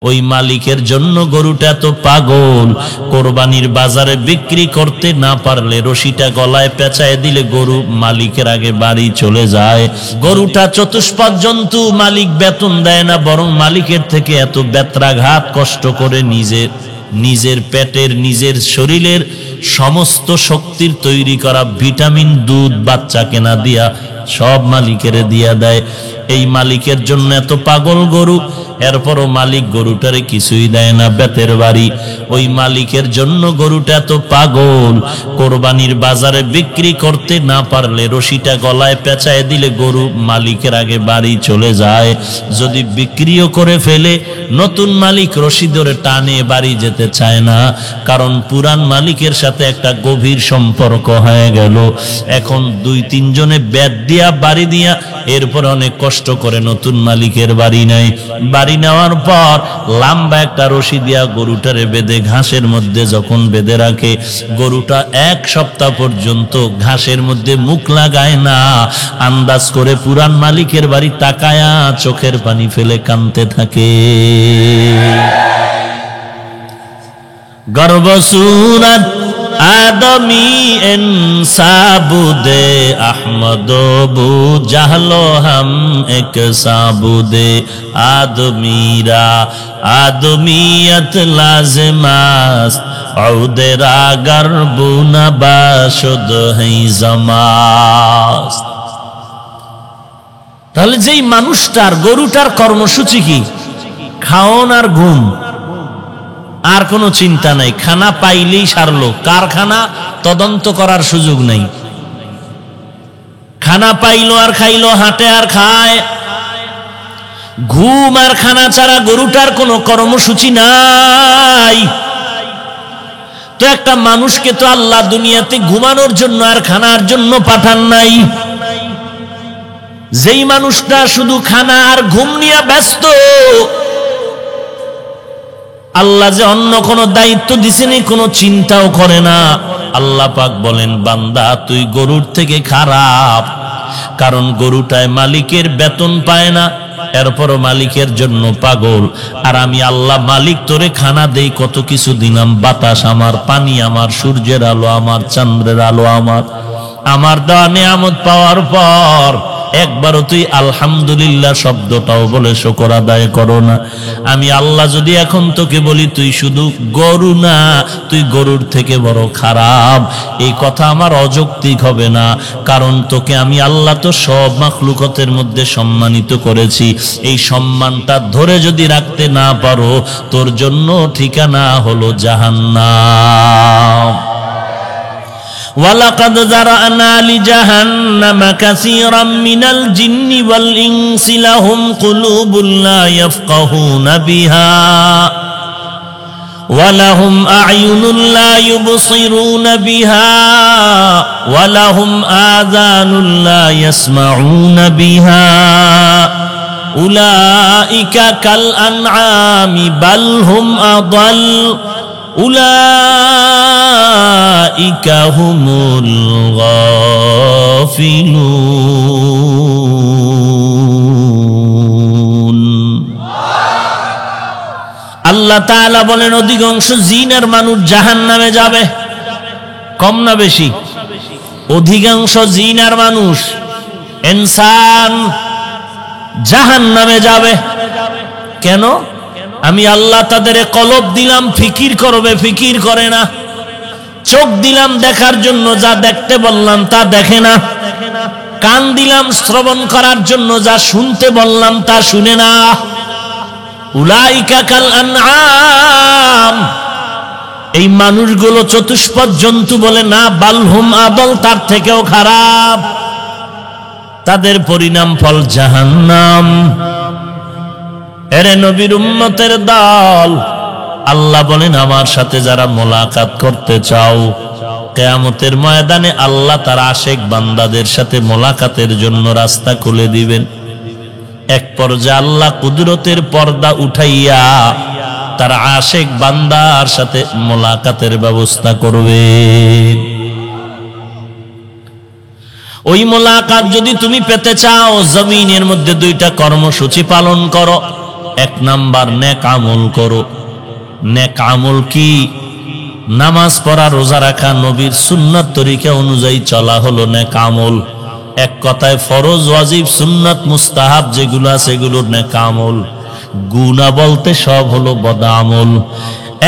ওই মালিকের জন্য গরুটা এত পাগল, কোরবানির বাজারে বিক্রি করতে না পারলে রশিটা গলায় পেঁচায় দিলে গরু মালিকের আগে বাড়ি চলে যায়। গরুটা চতুষ্পদ জন্তু, মালিক বেতন দেয় না, বরং মালিকের থেকে এত বেত্রাঘাত কষ্ট করে নিজের পেটের, নিজের শরীরের সমস্ত শক্তির তৈরি করা ভিটামিন, দুধ, বাচ্চা কেনা দিয়া সব মালিকের দিয়া দেয়। এই মালিকের জন্য এত পাগল গরু, এরপরও মালিক গরুটারে কিছুই দেয় না, বেতের বাড়ি। ওই মালিকের জন্য গরুটা এত পাগল, কোরবানির বাজারে বিক্রি করতে না পারলে রশিটা গলায় পেঁচায় দিলে গরু মালিকের আগে বাড়ি চলে যায়। যদি বিক্রিও করে ফেলে, নতুন মালিক রশি ধরে টানে বাড়ি যেতে চায় না, কারণ পুরান মালিকের সাথে একটা গভীর সম্পর্ক হয়ে গেল। এখন 2-3 জনে ব্যাট দিয়া বাড়ি দিয়া এরপর অনেক কষ্ট করে নতুন মালিকের বাড়ি নেয়। বাড়ি নেওয়ার পর লম্বা একটা রশি দিয়া গরুটারে বেঁধে ঘাসের মধ্যে যখন বেঁধে রাখে, গরুটা 1 সপ্তাহ পর্যন্ত ঘাসের মধ্যে মুখ লাগায় না। আন্দাজ করে পুরান মালিকের বাড়ি তাকায়া চোখের পানি ফেলে কাঁদতে থাকে। গর্বসুরত আদমি ইনসাবুদে আহমদো বু জাহলো হাম এক সাবুদে আদমিরা আদমিয়ত লাজমাস ঔদেরা গর্বুনা বাশুদ হই জামাস। তাহলে যেই মানুষটার, গরুটার কর্মসূচি কি? খাওন আর ঘুম, আর কোনো চিন্তা নাই। খানা পাইলেই সারলো, কার খানা তদন্ত করার সুযোগ নেই। খানা পাইলো আর খাইলো, হাঁটে আর খায়। ঘুম আর খানা ছাড়া গরুটার কোনো কর্মসূচি নাই। তো একটা মানুষকে তো আল্লাহ দুনিয়াতে ঘুমানোর জন্য আর খানার জন্য পাঠান নাই। যেই মানুষটা শুধু খানা আর ঘুম নিয়ে ব্যস্ত, আল্লাহ যে অন্য কোনো দায়িত্ব দিছেনি কোনো চিন্তাও করে না। আল্লাহ পাক বলেন, বান্দা তুই গরুর থেকে খারাপ, কারণ গরুটায় মালিকের বেতন পায় না, এরপরও মালিকের জন্য পাগল। আর আমি আল্লাহ মালিক তোরে খানা দেই, কত কিছু দিলাম, বাতাস আমার, পানি আমার, সূর্যের আলো আমার, চন্দ্রের আলো আমার দেওয়া নিয়ামত পাওয়ার পর একবারও তুই আলহামদুলিল্লাহ শব্দটাও বলে শুকর আদায় করো না। আমি আল্লাহ যদি এখন তোকে বলি তুই শুধু গরু না, তুই গরুর থেকে বড় খারাপ, এই কথা আমার অযৌক্তিক হবে না। কারণ তোকে আমি আল্লাহ তো সব মাখলুকতের মধ্যে সম্মানিত করেছি। এই সম্মানটা ধরে যদি রাখতে না পারো, তোর জন্য ঠিকানা হলো জাহান্নাম। ওয়ালাকাদ যারানা লিজাহান্নামা কাসীরাম মিনাল জিন্নি ওয়াল ইনসি লাহুম কুলুবুন লা ইয়াফকাহুনা বিহা ওয়া লাহুম আ'য়ুনুন লা ইউবসিরুনা বিহা ওয়া লাহুম আযানুন লা ইয়াসমাউনা বিহা উলাইকা কাল আনআমি বাল হুম আদাল উলাইকা হুমুল গাফিলুন। আল্লাহ তাআলা বলেন, অধিকাংশ জিন আর মানুষ জাহান্নামে যাবে। কম না বেশি? অধিকাংশ জিন আর মানুষ, ইনসান জাহান্নামে যাবে। কেন? আমি আল্লাহ তাদের কলব দিলাম ফিকির করবে, ফিকির করে না। চোখ দিলাম দেখার জন্য, যা দেখতে বললাম তা দেখে না। কান দিলাম শ্রবণ করার জন্য, যা শুনতে বললাম তা শুনে না। উলাইকা কাল আনআম, এই মানুষগুলো চতুষ্পদ জন্তু বলে না, বালহুম আদল, তার থেকেও খারাপ। তাদের পরিণাম ফল জাহান্নাম। এরে নবীর উম্মতের দল, আল্লাহ বলেন, আমার সাথে যারা মোলাকাত করতে চাও, কিয়ামতের ময়দানে আল্লাহ তার আশেক বান্দাদের সাথে মোলাকাতের জন্য রাস্তা খুলে দিবেন। এক পর্যায়ে আল্লাহ কুদরতের পর্দা উঠাইয়া তার আশেক বান্দার সাথে মোলাকাতের ব্যবস্থা করবেন। ওই মোলাকাত যদি তুমি পেতে চাও, জমিনের মধ্যে 2টা কর্মসূচি পালন করো। এক নাম্বার নেক আমল করো। নেক আমল কি? নামাজ পড়া, রোজা রাখা, নবীর সুন্নাত তরিকা অনুযায়ী চলা হলো নেক আমল। এক কথায় ফরজ, ওয়াজিব, সুন্নাত, মুস্তাহাব যেগুলো আছে এগুলোর নেক আমল। গুনাহ বলতে সব হলো বদ আমল।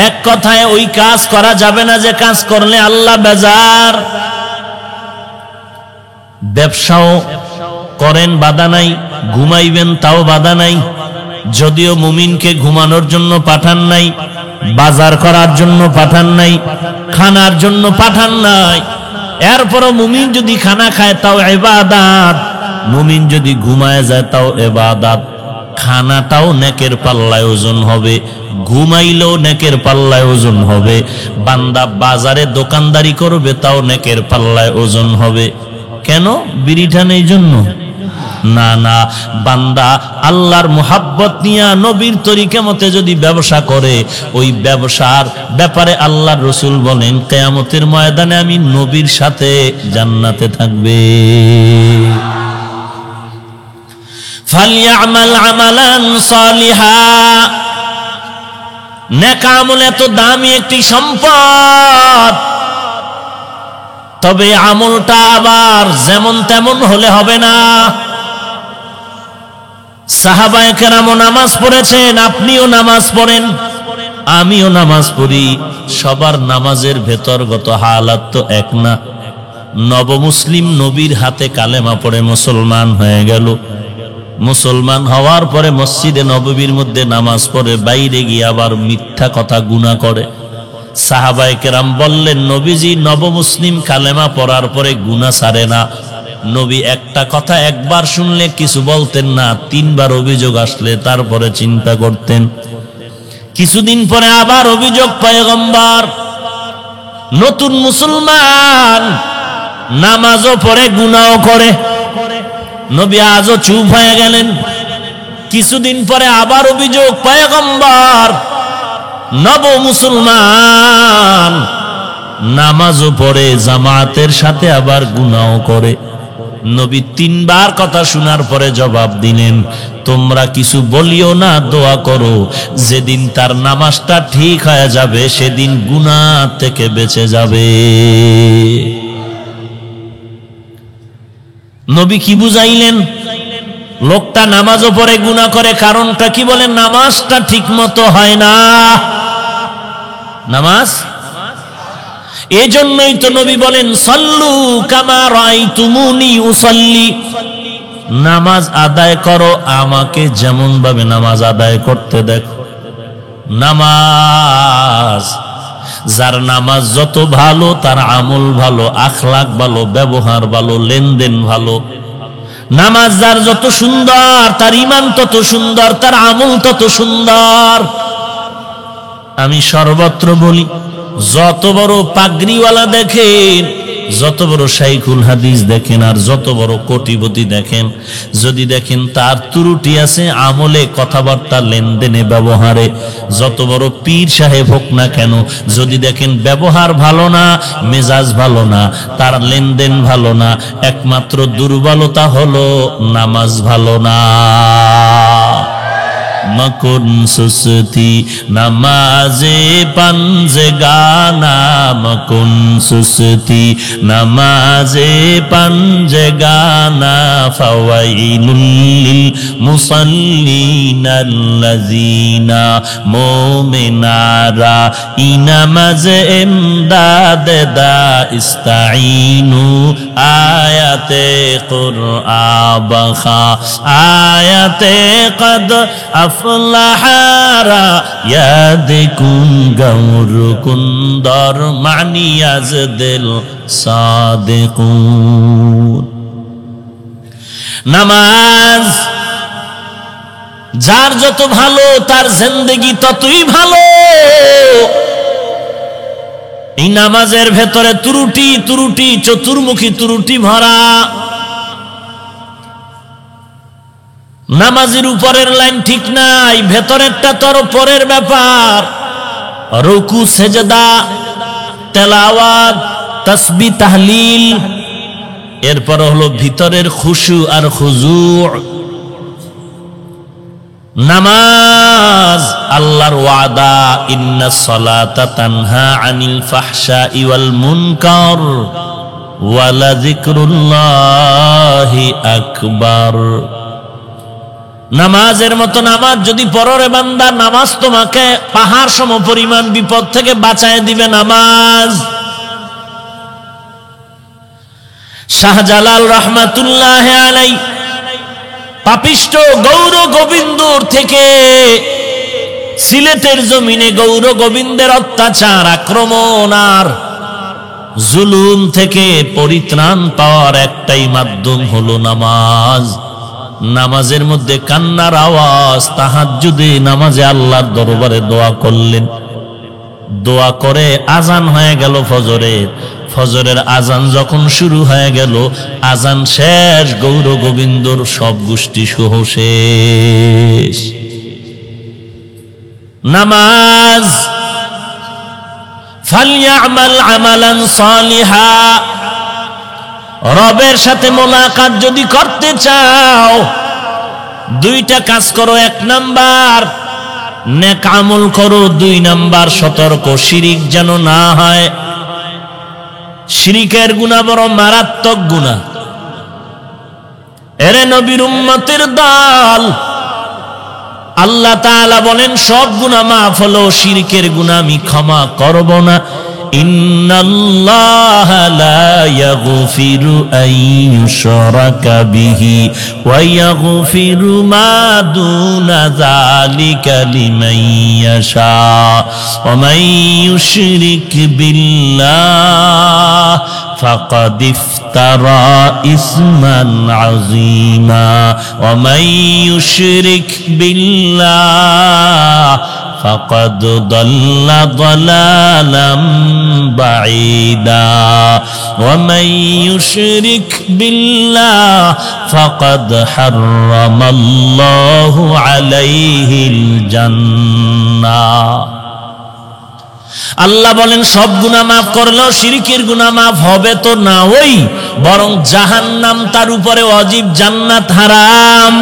এক কথায় ওই কাজ করা যাবে না যে কাজ করলে আল্লাহ বেজার। ব্যবসাও করেন, বাধা নাই। ঘুমাইবেন, তাও বাধা নাই। যদিও মুমিনকে ঘুমানোর জন্য পাঠান নাই, বাজার করার জন্য পাঠান নাই, খানার জন্য পাঠান নাই, এরপরও মুমিন যদি খানা খায় তাও ইবাদত, মুমিন যদি ঘুমায় যায় তাও ইবাদত। খানাটাও নেকের পাল্লায় ওজন হবে, ঘুমাইলেও নেকের পাল্লায় ওজন হবে। বান্দা বাজারে দোকানদারি করবে তাও নেকের পাল্লায় ওজন হবে। কেন? বিড়িটা নেই জন্য না, না, বান্দা আল্লাহর মুহাব্বত নিয়া নবীর তরিকা মতে যদি ব্যবসা করে, ওই ব্যবসার ব্যাপারে আল্লাহর রাসূল বলেন কিয়ামতের ময়দানে আমি নবীর সাথে জান্নাতে থাকবে। ফালইআমাল আমালান সালিহা। নেক আমল এত দামি একটি সম্পদ, তবে আমলটা আবার যেমন তেমন হলে হবে না। সাহাবায়ে কেরাম নামাজ পড়েছেন, আপনিও নামাজ পড়েন, আমিও নামাজ পড়ি। সবার নামাজের ভেতরগত হালাত তো এক না। নবমুসলিম নবীর হাতে কালেমা পড়ে মুসলমান হয়ে গেল। মুসলমান হওয়ার পরে মসজিদে নববীর মধ্যে নামাজ পড়ে, বাইরে গিয়ে আবার মিথ্যা কথা গুনাহ করে। সাহাবায়ে কেরাম বললেন, নবীজি নবমুসলিম কালেমা পড়ার পরে গুনাহ ছাড়ে না। নবী একটা কথা একবার শুনলে কিছু বলতেন না, 3 বার অভিযোগ আসলে তারপরে চিন্তা করতেন। কিছুদিন পরে আবার অভিযোগ, পয়গম্বর নতুন মুসলমান, নামাজও পড়ে গুনাহও করে। নবী আজও চুপ হয়ে গেলেন। কিছুদিন পরে আবার অভিযোগ, পয়গম্বর নব মুসলমান, নামাজও পড়ে, জামাতের সাথে আবার গুনাহও করে। নবী 3 বার কথা শোনার পরে জবাব দিলেন, তোমরা কিছু বলিও না, দোয়া করো। যেদিন তার নামাজটা ঠিক হয়ে যাবে সেদিন গুনাহ থেকে বেঁচে যাবে। নবী কি বুঝাইলেন? লোকটা নামাজও পড়ে গুনাহ করে, কারণটা কি বলেন? নামাজটা ঠিক মতো হয় না। নামাজ এজন্যই তো নবী বলেন, সাল্লু কামা রাআইতুমুনি উসাল্লি। নামাজ আদায় করো আমাকে যেমন ভাবে নামাজ আদায় করতে দেখো। নামাজ, যার নামাজ যত ভালো তার আমল ভালো, আখলাক ভালো, ব্যবহার ভালো, লেনদেন ভালো। নামাজ যার যত সুন্দর তার ঈমান তত সুন্দর, তার আমল তত সুন্দর। আমি সর্বত্র বলি, যত বড় পাগড়িওয়ালা দেখেন, যত বড় শাইখুল হাদিস দেখেন, আর যত বড় কোটিপতি দেখেন, যদি দেখেন তার ত্রুটি আছে আমলে, কথাবার্তা, লেনদেনে, ব্যবহারে, যত বড় পীর সাহেব হোক না কেন, যদি দেখেন ব্যবহার ভালো না, মেজাজ ভালো না, তার লেনদেন ভালো না, একমাত্র দুর্বলতা হলো নামাজ ভালো না। মকুন সুস্তি নামাজে পাঞ্জে গানা, মকুন সুস্তি নামাজে পাঞ্জে গানা, ফাওয়াইলুল লিল মুসাল্লিনাল্লাযিনা মুমিনারা ইনামাজে ইমদাদ দা ইস্তাইনু, আয়াতে কুরআন, আয়াতে কদ আফলাহারা ইয়াদিকুন গৌর কুন্দর মানিয়াজ দিল সাদিকুন। নামাজ যার যত ভালো তার জিন্দেগি ততই ভালো। এই নামাজের ভেতরে ত্রুটি ত্রুটি, চতুর্মুখী ত্রুটি ভরা। নামাজের উপরের লাইন ঠিক নাই, ভেতরেরটা তোর পরের ব্যাপার। রুকু, সেজদা, তেলাওয়াত, তাসবিহ, তাহলিল, এরপর হলো ভিতরের খুশু আর খুজু। নামাজ আল্লাহর ওয়াদা, ইন্নাস সালাতা তানহা আনিল ফাহশাই ওয়াল মুনকার ওয়া লাযিকরুল্লাহি আকবার। নামাজের মতো নামাজ যদি পড়ো রে বান্দা, নামাজ তোমাকে পাহাড় সম পরিমাণ বিপদ থেকে বাঁচায় দিবে। নামাজ শাহজালাল রহমাতুল্লাহ আলাইহি পাপিষ্ট গৌর গোবিন্দর থেকে সিলেটের জমিনে গৌর গোবিন্দের অত্যাচার, আক্রমণ আর জুলুম থেকে পরিত্রাণ পাওয়ার একটাই মাধ্যম হলো নামাজ। নামাজের মধ্যে কান্নার আওয়াজ, তাহাজ্জুদে নামাজে আল্লাহর দরবারে দোয়া করলেন। দোয়া করে আজান হয়ে গেল ফজরের। ফজরের আজান যখন শুরু হয়ে গেল, আজান শেষ, গৌর গোবিন্দর সব গোষ্ঠী সহ শেষ। নামাজ ফালইয়ামাল আমালান সালিহা, রবের সাথে মোলাকাত যদি করতে চাও দুইটা কাজ করো। এক নাম্বার নেক আমল করো, দুই নাম্বার সতর্ক শিরিক যেন না হয়। শিরিকের গুনাহ বড় মারাত্মক গুনাহ। এরে নবীর উম্মতের দল, আল্লাহ তাআলা বলেন সব গুনাহ মাফ হলো, শিরকের গুনাহ আমি ক্ষমা করব না। ইন্নাল্লাহা লা ইয়াগফিরু আন ইউশরাকা বিহি ওয়া ইয়াগফিরু মা দুনা যালিকা লিমান ইয়াশা ওয়া মান ইউশরিক বিল্লাহ ফাকাদ ইফতারা ইসমান আযীমা ওয়া মান ইউশরিক বিল্লাহ ফাকাদ দাল্লা দালালাম বাঈদা ওয়া মান ইউশরিক বিল্লাহ ফাকাদ হারামাল্লাহু আলাইহিল জান্নাহ। আল্লাহ বলেন সব গুনাহ মাফ করলেও শিরকের গুনাহ মাফ হবে তো না, ওই বরং জাহান্নাম তার উপরে ওয়াজিব, জান্নাত হারাম।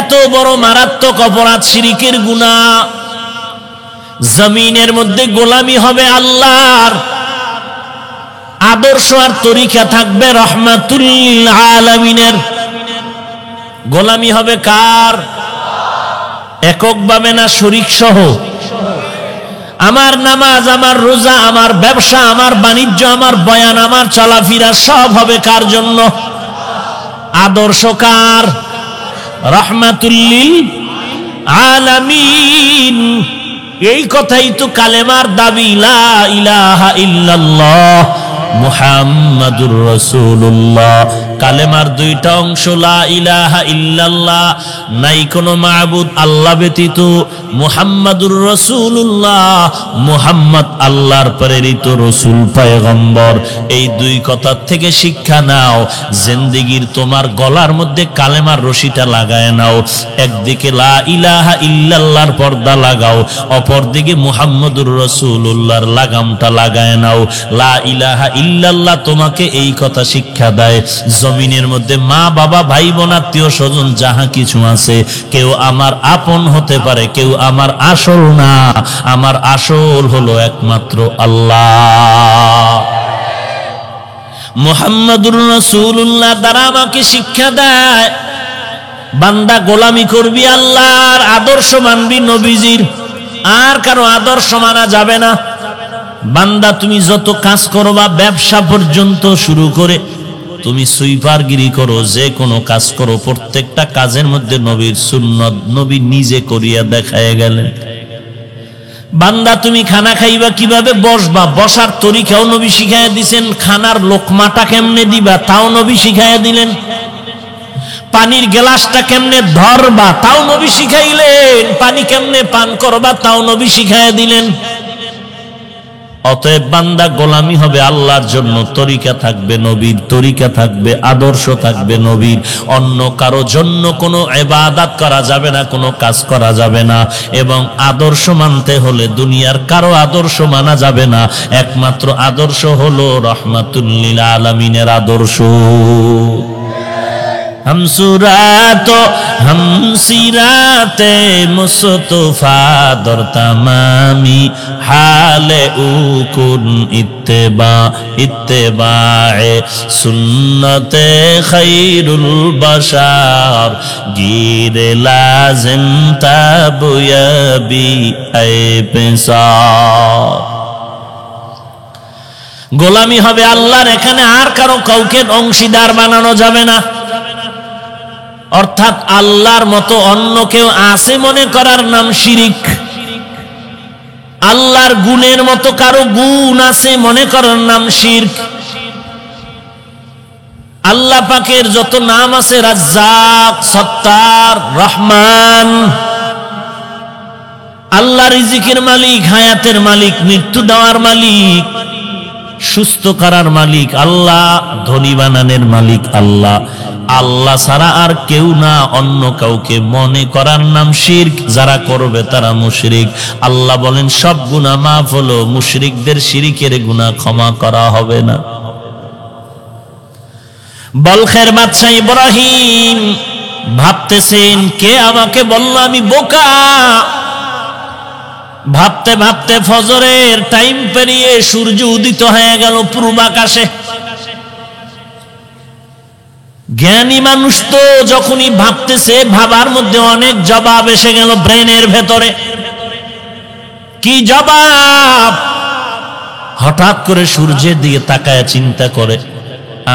এত বড় মারাত্মক অপরাধ শিরকের গুনাহ। জমিনের মধ্যে গোলামি হবে আল্লাহর, আদর্শ আর তরিকা থাকবে রহমাতুল লিল আলামিনের। গোলামি হবে কার? এককভাবে না শরীক সহ? আমার নামাজ, আমার রোজা, আমার ব্যবসা, আমার বাণিজ্য, আমার বয়ান, আমার চলাফেরা সব হবে কার জন্য? আদর্শ কার? রহমাতুল লিল আলামিন। এই কথাই তো কালেমার দাবি, লা ইলাহা ইল্লাল্লাহ মুহাম্মাদুর রাসূলুল্লাহ। কালেমার দুইটা অংশ, লা ইলাহা ইল্লাল্লাহ, নাই কোনো মাবুদ আল্লাহ ব্যতীত, মুহাম্মাদুর রাসূলুল্লাহ, মুহাম্মদ আল্লাহর প্রেরিত রাসূল পয়গম্বর। এই দুই কথার থেকে শিক্ষা নাও। জিন্দেগীর তোমার গলার মধ্যে কালেমার রশিটা লাগায় নাও। একদিকে লা ইলাহা ইল্লাল্লাহর পর্দা লাগাও, অপরদিকে মুহাম্মাদুর রাসূলুল্লাহর লাগামটা লাগায় নাও। লা ইলাহা ইল্লাল্লাহ তোমাকে এই কথা শিক্ষা দেয়, জমিনের মধ্যে মা বাবা ভাই বোন আত্মীয় স্বজন যাহা কিছু আছে, কেউ আমার আপন হতে পারে, কেউ আমার আসল না। আমার আসল হলো একমাত্র আল্লাহ। মুহাম্মাদুর রাসূলুল্লাহ দ্বারা আমাকে শিক্ষা দেয়, বান্দা গোলামি করবি আল্লাহর, আদর্শ মানবি নবীজির, আর কারো আদর্শ মানা যাবে না। বান্দা তুমি যত কাজ করবা, ব্যবসা পর্যন্ত শুরু করে তুমি সুইপারগিরি করো, যে কোনো কাজ করো, প্রত্যেকটা কাজের মধ্যে নবীর সুন্নত, নবী নিজে করিয়া দেখায় গেলেন। বান্দা তুমি খানা খাইবা, কিভাবে বসবা, বসার তরিকাও নবী শিখাইয়া দিছেন। খানার লোকমাটা কেমনে দিবা, তাও নবী শিখাইয়া দিলেন। পানির গ্লাসটা কেমনে ধরবা, তাও নবী শিখাইলেন। পানি কেমনে পান করবা, তাও নবী শিখাইয়া দিলেন। অতএব বান্দা গোলামি হবে আল্লাহর জন্য, তরিকা থাকবে নবীর, তরিকা থাকবে, আদর্শ থাকবে নবীর। অন্য কারো জন্য কোনো ইবাদত করা যাবে না, কোনো কাজ করা যাবে না। এবং আদর্শ মানতে হলে দুনিয়ার কারো আদর্শ মানা যাবে না, একমাত্র আদর্শ হলো রহমাতুল লিল আলামিনের আদর্শ। हम सूरत হামসিরাতে মুস্তফা দর তামামি হালে উকুন ইত্তেবায়ে সুন্নতে খায়রুল বাশার গিরে লাজিম তাবুয়াবি আই পেসার। গোলামি হবে আল্লাহর, এখানে আর কারো কাউকে অংশীদার বানানো যাবে না। অর্থাৎ আল্লাহর মতো অন্য কেউ আছে মনে করার নাম শিরিক। আল্লাহর গুণের মতো কারো গুণ আছে মনে করার নাম শিরক। আল্লাহ পাকের যত নাম আছে, রাজ্জাক, সত্তার, রহমান, আল্লাহ রিজিকের মালিক, হায়াতের মালিক, মৃত্যু দেওয়ার মালিক, সুস্থ করার মালিক আল্লাহ, ধনী বানানোর মালিক আল্লাহ। আল্লাহ ছাড়া আর কেউ না, অন্য কাউকে মনে করার নাম শিরক। যারা করবে তারা মুশরিক। আল্লাহ বলেন সব গুনাহ মাফ হলো, মুশরিকদের শিরিকের গুনাহ ক্ষমা করা হবে না। বলখের বাদশা ইব্রাহিম ভাবতেছেন, কে আমাকে বলল আমি বোকা। ভাবতে ভাবতে ফজরের টাইম পেরিয়ে সূর্য উদিত হয়ে গেল পূর্ব আকাশে। জ্ঞানী মানুষ তো যখনই ভাবতেছে, ভাবার মধ্যে অনেক জবাব এসে গেল ব্রেনের ভেতরে। কি জবাব? হঠাৎ করে সূর্যের দিকে তাকায় চিন্তা করে,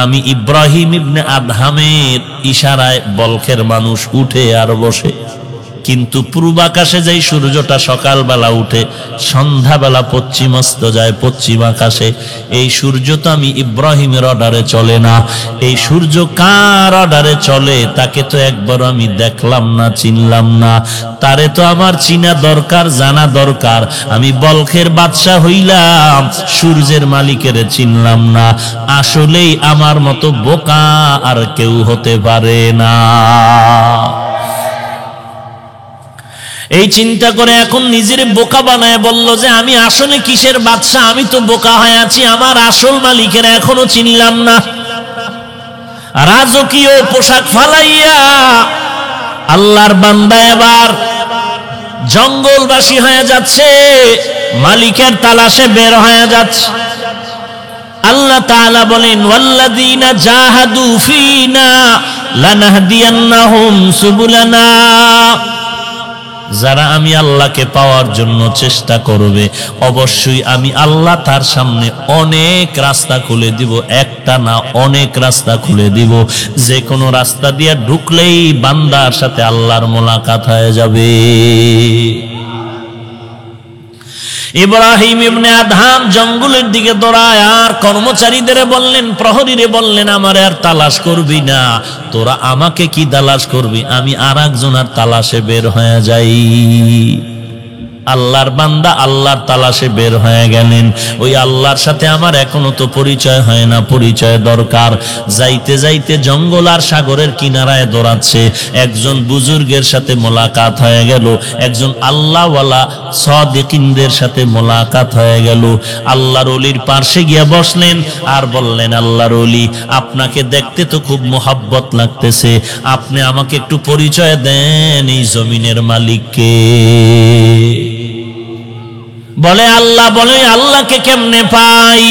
আমি ইব্রাহিম ইবনে আদহামের ইশারায় বলখের মানুষ উঠে আর বসে, কিন্তু পূর্বাকাশে যেই সূর্যটা সকালবেলা উঠে, সন্ধ্যাবেলা পশ্চিমাস্ত যায় পশ্চিম আকাশে, এই সূর্য তো আমি ইব্রাহিমের অর্ডারে চলে না। এই সূর্য কার অর্ডারে চলে তাকে তো একবার আমি দেখলাম না, চিনলাম না। তারে তো আমার চিনা দরকার, জানা দরকার। আমি বলখের বাদশা হইলাম, সূর্যের মালিকের চিনলাম না। আসলেই আমার মতো বোকা আর কেউ হতে পারে না। এই চিন্তা করে এখন নিজের বোকা বানায় বলল যে আমি আসলে কিসের বাদশা, আমি তো বোকা হয়ে আছি, আমার আসল মালিকের এখনো চিনলাম না। রাজকীয় পোশাক ফালাইয়া আল্লাহর বান্দা এবার জঙ্গলবাসী হয়ে যাচ্ছে, মালিকের তালাশে বের হয়ে যাচ্ছে। আল্লাহ তাআলা বলেন, ওয়াল্লাযীনা জাহাদু ফীনা লানাহদিয়ান্নাহুম সুবুলানা। যারা আমি আল্লাহকে পাওয়ার জন্য চেষ্টা করবে, অবশ্যই আমি আল্লাহ তার সামনে অনেক রাস্তা খুলে দিব। একটা না, অনেক রাস্তা খুলে দিব। যে কোনো রাস্তা দিয়ে ঢুকলেই বান্দার সাথে আল্লাহর মোলাকাত হয়ে যাবে। ইব্রাহিম ইবনে আদহাম জঙ্গলের দিকে দৌড়ায় আর কর্মচারীদের বললেন, প্রহরীরে বললেন, আমার আর তালাশ করবি না, তোরা আমাকে কি তালাশ করবি, আমি আর একজনের তালাশে বের হয়ে যাই। আল্লাহর বান্দা আল্লাহর তালাশে বের হয়ে গেলেন। ওই আল্লাহর সাথে আমার এখনো তো পরিচয় হয় না, পরিচয় দরকার। যাইতে যাইতে জঙ্গল আর সাগরের কিনারায় দৌড়াচ্ছে। একজন বুজুর্গের সাথে মোলাকাত হয়ে গেল, একজন আল্লাহওয়ালা সাদিকিনদের সাথে মোলাকাত হয়ে গেল। আল্লাহর ওলির পাশে গিয়া বসলেন আর বললেন, আল্লাহর ওলি, আপনাকে দেখতে তো খুব মোহাব্বত লাগতেছে, আপনি আমাকে একটু পরিচয় দেন এই জমিনের মালিককে। বলে আল্লাহ। বলে আল্লাহকে কেমনে পাই?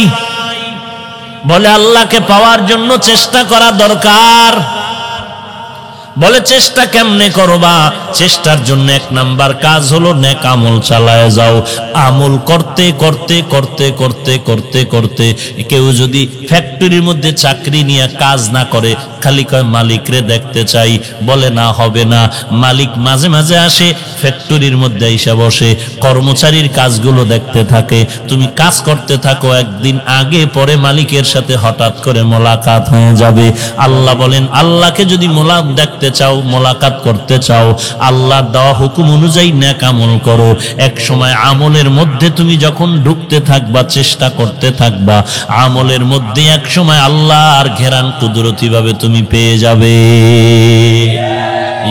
বলে আল্লাহকে পাওয়ার জন্য চেষ্টা করা দরকার। বলে চেষ্টা কেমনে করবা? চেষ্টার জন্য এক নাম্বার কাজ হলো নেক আমল চালায় যাও। আমল করতে করতে করতে করতে করতে করতে কেউ যদি ফ্যাক্টরির মধ্যে চাকরি নিয়ে কাজ না করে, খালি কয় মালিকরে দেখতে চাই, বলে না, হবে না। মালিক মাঝে মাঝে আসে, ফ্যাক্টরির মধ্যে এসে বসে, কর্মচারীর কাজগুলো দেখতে থাকে। তুমি কাজ করতে থাকো, একদিন আগে পরে মালিকের সাথে হঠাৎ করে মোলাকাত হয়ে যাবে। আল্লাহ বলেন, আল্লাহকে যদি দেখতে চাও, মোলাকাত করতে চাও, আল্লাহর দেওয়া হুকুম অনুযায়ী নেক আমল করো। এক সময় আমলের মধ্যে তুমি যখন ঢুকতে থাকবা, চেষ্টা করতে থাকবা, আমলের মধ্যে এক সময় আল্লাহর ঘেরান কুদরতি ভাবে তুমি পেয়ে যাবে।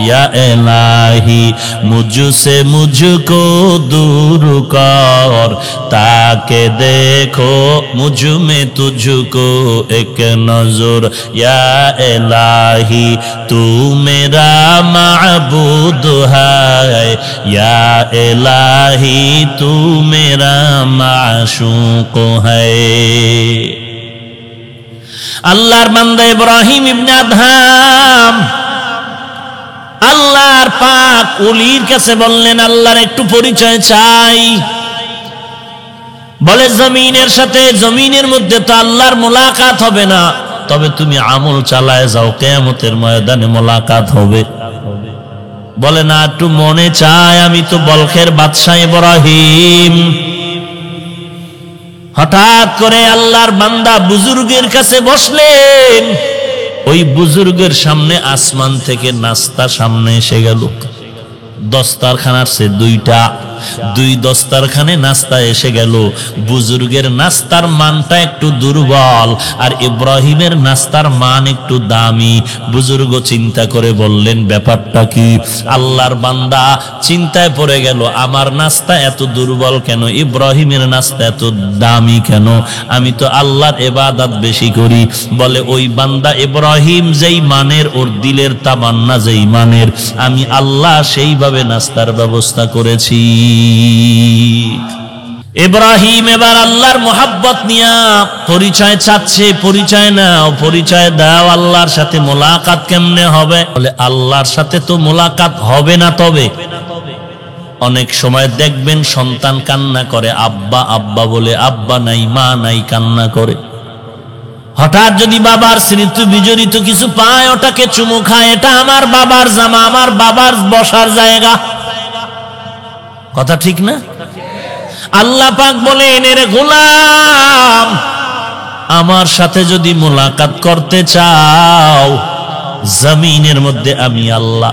या इलाही मुझसे मुझको दूर कर, ताके देखो मुझ में तुझको एक नजर। या इलाही तू मेरा माबूद है, या इलाही तू मेरा माशूक है। আল্লাহর বান্দা ইব্রাহিম ইবনে আদহাম আল্লাহর পাক ওলির কাছে বললেন, আল্লাহর একটু পরিচয় চাই। বলে জমিনের সাথে, জমিনের মধ্যে তো আল্লাহর মোলাকাত হবে না, তবে তুমি আমল চালায় যাও, কিয়ামতের ময়দানে মোলাকাত হবে। বলে না, একটু মনে চায়, আমি তো বলখের বাদশাহ ইব্রাহিম। হঠাৎ করে আল্লাহর বান্দা বুজুর্গের কাছে বসলেন, ওই বুজুর্গের সামনে আসমান থেকে নাস্তা সামনে এসে গেল। দস্তারখানার সে দুই দস্তারখানে নাস্তা এসে গেল। বুজুর্গের নাস্তার মানটা একটু দুর্বল, আর ইব্রাহিমের নাস্তার মান একটু দামি। বুজুর্গ চিন্তা করে বললেন, ব্যাপারটা কি? আল্লাহর বান্দা চিন্তায় পড়ে গেল, আমার নাস্তা এত দুর্বল কেন, ইব্রাহিমের নাস্তা এত দামি কেন? আমি তো আল্লাহর ইবাদত বেশি করি। বলে, ওই বান্দা ইব্রাহিম যেই মানের, ওর দিলের তামান্না যেই মানের, আমি আল্লাহ সেইভাবে নাস্তার ব্যবস্থা করেছি। ইব্রাহিম এবার আল্লাহর মোহাব্বত নিয়ে পরিচয় চাচ্ছে। পরিচয় নাও, পরিচয় দাও, আল্লাহর সাথে মোলাকাত কেমনে হবে? বলে, আল্লাহর সাথে তো মোলাকাত হবে না। তবে অনেক সময় দেখবেন সন্তান কান্না করে, আব্বা আব্বা বলে, আব্বা নাই মা নাই, কান্না করে। হঠাৎ যদি বাবার স্মৃতি বিজড়িত কিছু পায়, ওটাকে চুমু খায়, এটা আমার বাবার জামা, আমার বাবার বসার জায়গা। কথা ঠিক না? আল্লাহ পাক বলেন, এর গোলাম, আমার সাথে যদি মোলাকাত করতে চাও, জমিনের মধ্যে আমি আল্লাহ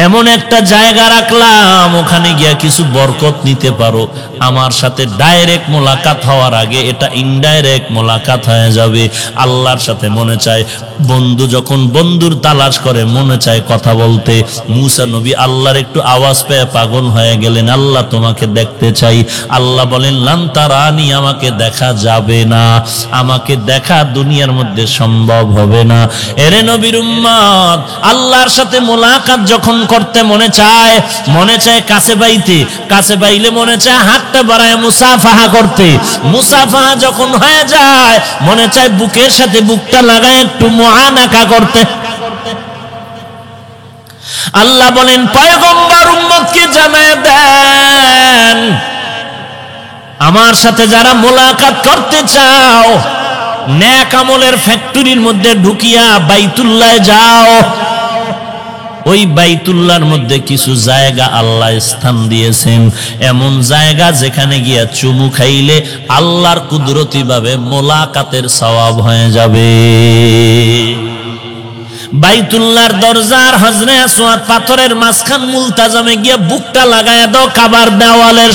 এমন একটা জায়গা রাখলাম, ওখানে গিয়া কিছু বরকত নিতে পারো। আমার সাথে ডাইরেক্ট মোলাকাত হওয়ার আগে এটা ইনডাইরেক্ট মোলাকাত হয়ে যাবে। আল্লাহর সাথে মনে চায়, বন্ধু যখন বন্ধুর তালাশ করে, মনে চায় কথা বলতে। মুসা নবী আল্লাহর একটু আওয়াজ পেয়ে পাগল হয়ে গেলেন, আল্লাহ তোমাকে দেখতে চাই। আল্লাহ বলেন, লান তারানি, আমাকে দেখা যাবে না, আমাকে দেখা দুনিয়ার মধ্যে সম্ভব হবে না। এরে নবীর উম্মত, আল্লাহর সাথে মোলাকাত যখন করতে মনে চায় কাছে পাইতে, কাছে পাইলে মনে চায় হাতটা বাড়ায় মুসাফাহা করতে। মুসাফাহা যখন হয়ে যায়, মনে চায় বুকের সাথে বুকটা লাগায় একটু মুআনাকা করতে। আল্লাহ বলেন, পয়গম্বর উম্মতকে জানায় দেন, আমার সাথে যারা মোলাকাত করতে চাও, নেক আমলের ফ্যাক্টরির মধ্যে ঢুকিয়া বাইতুল্লাহ যাও। ওই বাইতুল্লাহর মধ্যে কিছু জায়গা আল্লাহ স্থান দিয়েছেন, এমন জায়গা যেখানে গিয়া চুমু খাইলে আল্লাহর কুদরতি ভাবে মোলাকাতের সওয়াব হয়ে যাবে। বাইতুল্লাহর দরজার হজরে আসওয়াদ পাথরের মাঝখান মুলতাজামে গিয়া বুকটা লাগাইয়া দাও কাবার দেওয়ালের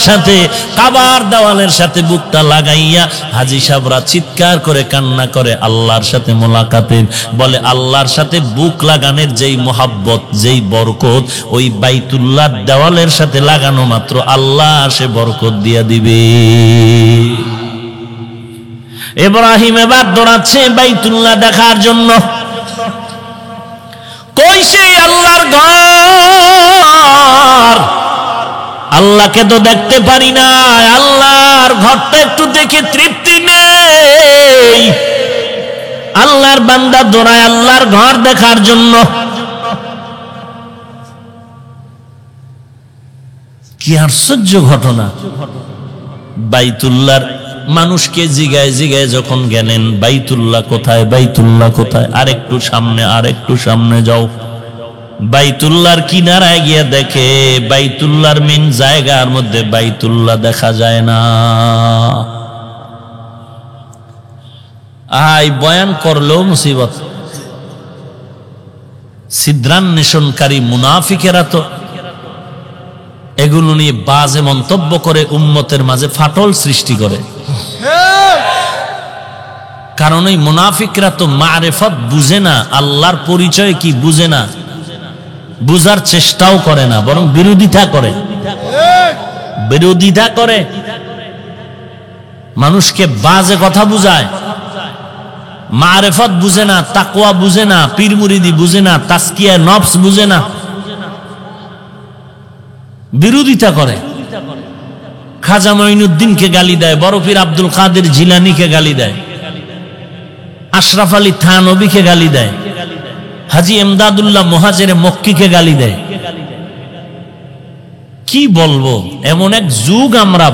সাথে বুকটা লাগাইয়া হাজী সাহেবরা চিৎকার করে কান্না করে আল্লাহর সাথে মোলাকাতের। বলে, আল্লাহর সাথে বুক লাগানোর যেই মোহাব্বত, যেই বরকত, ওই বাইতুল্লাহর দেওয়ালের সাথে লাগানো মাত্র আল্লাহ সে বরকত দিয়া দিবে। ইব্রাহিম এবার দৌড়াচ্ছে বাইতুল্লাহ দেখার জন্য। কই সেই আল্লাহর ঘর? আল্লাহকে তো দেখতে পারি না, আল্লাহর ঘরটা একটু দেখে তৃপ্তি নেই। আল্লাহর বান্দা দৌড়ায় আল্লাহর ঘর দেখার জন্য। কি আশ্চর্য ঘটনা! বাইতুল্লাহর মানুষকে জিগায় জিগায় যখন গেলেন, বাইতুল্লাহ কোথায়, বাইতুল্লাহ কোথায়, আরেকটু সামনে যাও। বাইতুল্লাহর কিনারায় গিয়ে দেখে বাইতুল্লাহর মেন জায়গার মধ্যে বাইতুল্লাহ দেখা যায় না। বয়ান করলেও মুসিবত। ছিদ্রান্বেষণকারী মুনাফিকেরা তো এগুলো নিয়ে বাজে মন্তব্য করে উম্মতের মাঝে ফাটল সৃষ্টি করে। কারণ ওই মুনাফিকরা তো মারেফত বুঝে না, আল্লাহর পরিচয় কি বুঝে না। বুঝার চেষ্টাও করে না, বরং বিরোধিতা করে। বিরোধিতা করে, মানুষকে বাজে কথা বুঝায়, মারেফত বুঝে না, তাকওয়া বুঝে না, পীর মুরিদি বুঝে না, তাসকিয়া নফস বুঝে না, বিরোধিতা করে। খাজা মঈনুদ্দিনকে গালি দেয়, বড় পীর আব্দুল কাদের জিলানীকে গালি দেয়, আশরাফ আলী থানবীকে গালি দেয়, হাজী এমদাদুল্লাহ মুহাজিরে মক্কিকে গালি দেয়। কি বলবো, এমন এক যুগ আমরা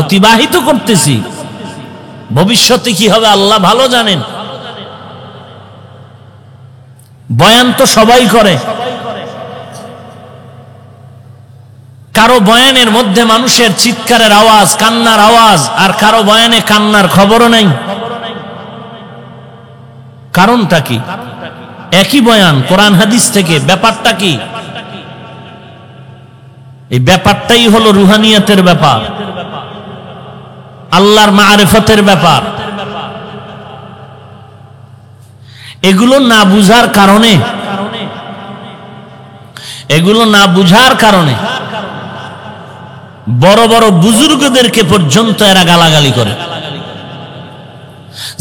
অতিবাহিত করতেছি, ভবিষ্যতে কি হবে আল্লাহ ভালো জানেন। বয়ান তো সবাই করে, কারো বয়ানের মধ্যে মানুষের চিৎকারের আওয়াজ, কান্নার আওয়াজ, আর কারো বয়ানে কান্নার খবরও নাই। কারণটা কি? একই বয়ান কোরআন হাদিস থেকে, ব্যাপারটা কি? এই ব্যাপারটাই হলো রুহানিয়াতের ব্যাপার, আল্লাহর মারিফতের ব্যাপার। এগুলো না বুঝার কারণে, এগুলো না বুঝার কারণে বড় বড় বুজুর্গদেরকে পর্যন্ত এরা গালাগালি করে।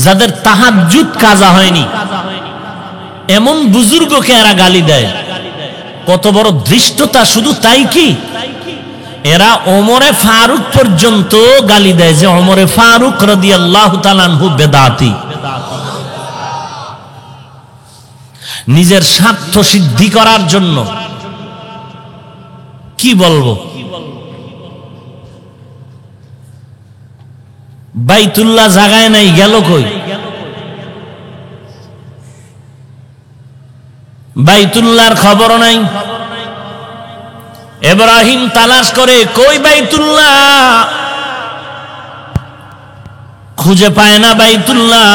যাদের তাহাজ্জুদ কাজা হয়নি এমন বুজুর্গকে এরা গালি দেয়। কত বড় ধৃষ্টতা! শুধু তাই কি, এরা ওমরে ফারুক পর্যন্ত গালি দেয় যে ওমরে ফারুক রাদিয়াল্লাহু তাআলা আনহু বেদাতি। নিজের স্বার্থ সিদ্ধি করার জন্য। কি বলবো, বাইতুল্লাহ জাগায় নাই, গেল কই? বাইতুল্লাহর খবর নাই। ইব্রাহিম তালাশ করে, কই বাইতুল্লাহ? খুঁজে পায় না বাইতুল্লাহ।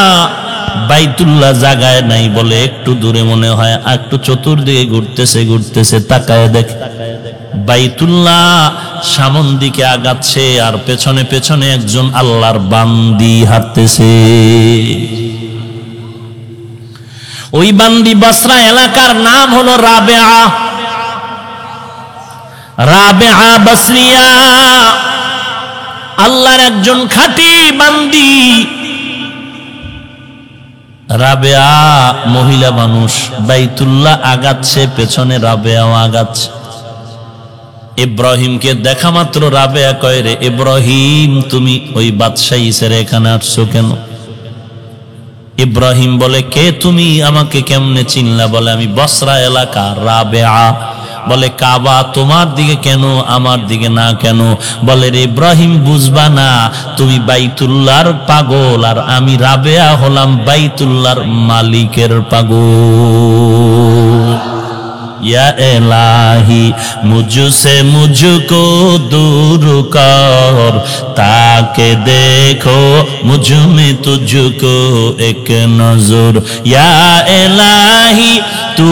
বাইতুল্লাহ জাগায় নাই বলে একটু দূরে মনে হয়, একটু চতুর্দিকে ঘুরতেছে ঘুরতেছে, তাকায় দেখে বাইতুল্লাহ সামন দিকে আগাচ্ছে, আর পেছনে পেছনে একজন আল্লাহর বান্দি হাঁটতেছে। ওই বান্দি বসরা এলাকার নাম হলো রাবেয়া। রাবেয়া বসরিয়া আল্লাহর একজন খাঁটি বান্দি। রাবেয়া মহিলা মানুষ, বাইতুল্লাহ আগাচ্ছে, পেছনে রাবেয়াও আগাচ্ছে। ইব্রাহিমকে দেখা মাত্র রাবেয়া কয়, রে ইব্রাহিম, তুমি ওই বাদশাহী ছেড়ে এখানে আসছো কেন? ইব্রাহিম বলে, কে তুমি? আমাকে কেমনে চিনলা? বলে, আমি বসরা এলাকা রাবেয়া। বলে, কাবা তোমার দিকে কেন, আমার দিকে না কেন? বলে, রে ইব্রাহিম, বুঝবা না, তুমি বাইতুল্লাহর পাগল, আর আমি রাবেয়া হলাম বাইতুল্লাহর মালিকের পাগল। या इलाही मुझसे मुझको दूर कर, ताके देखो मुझ में तुझको एक नजर। या इलाही तू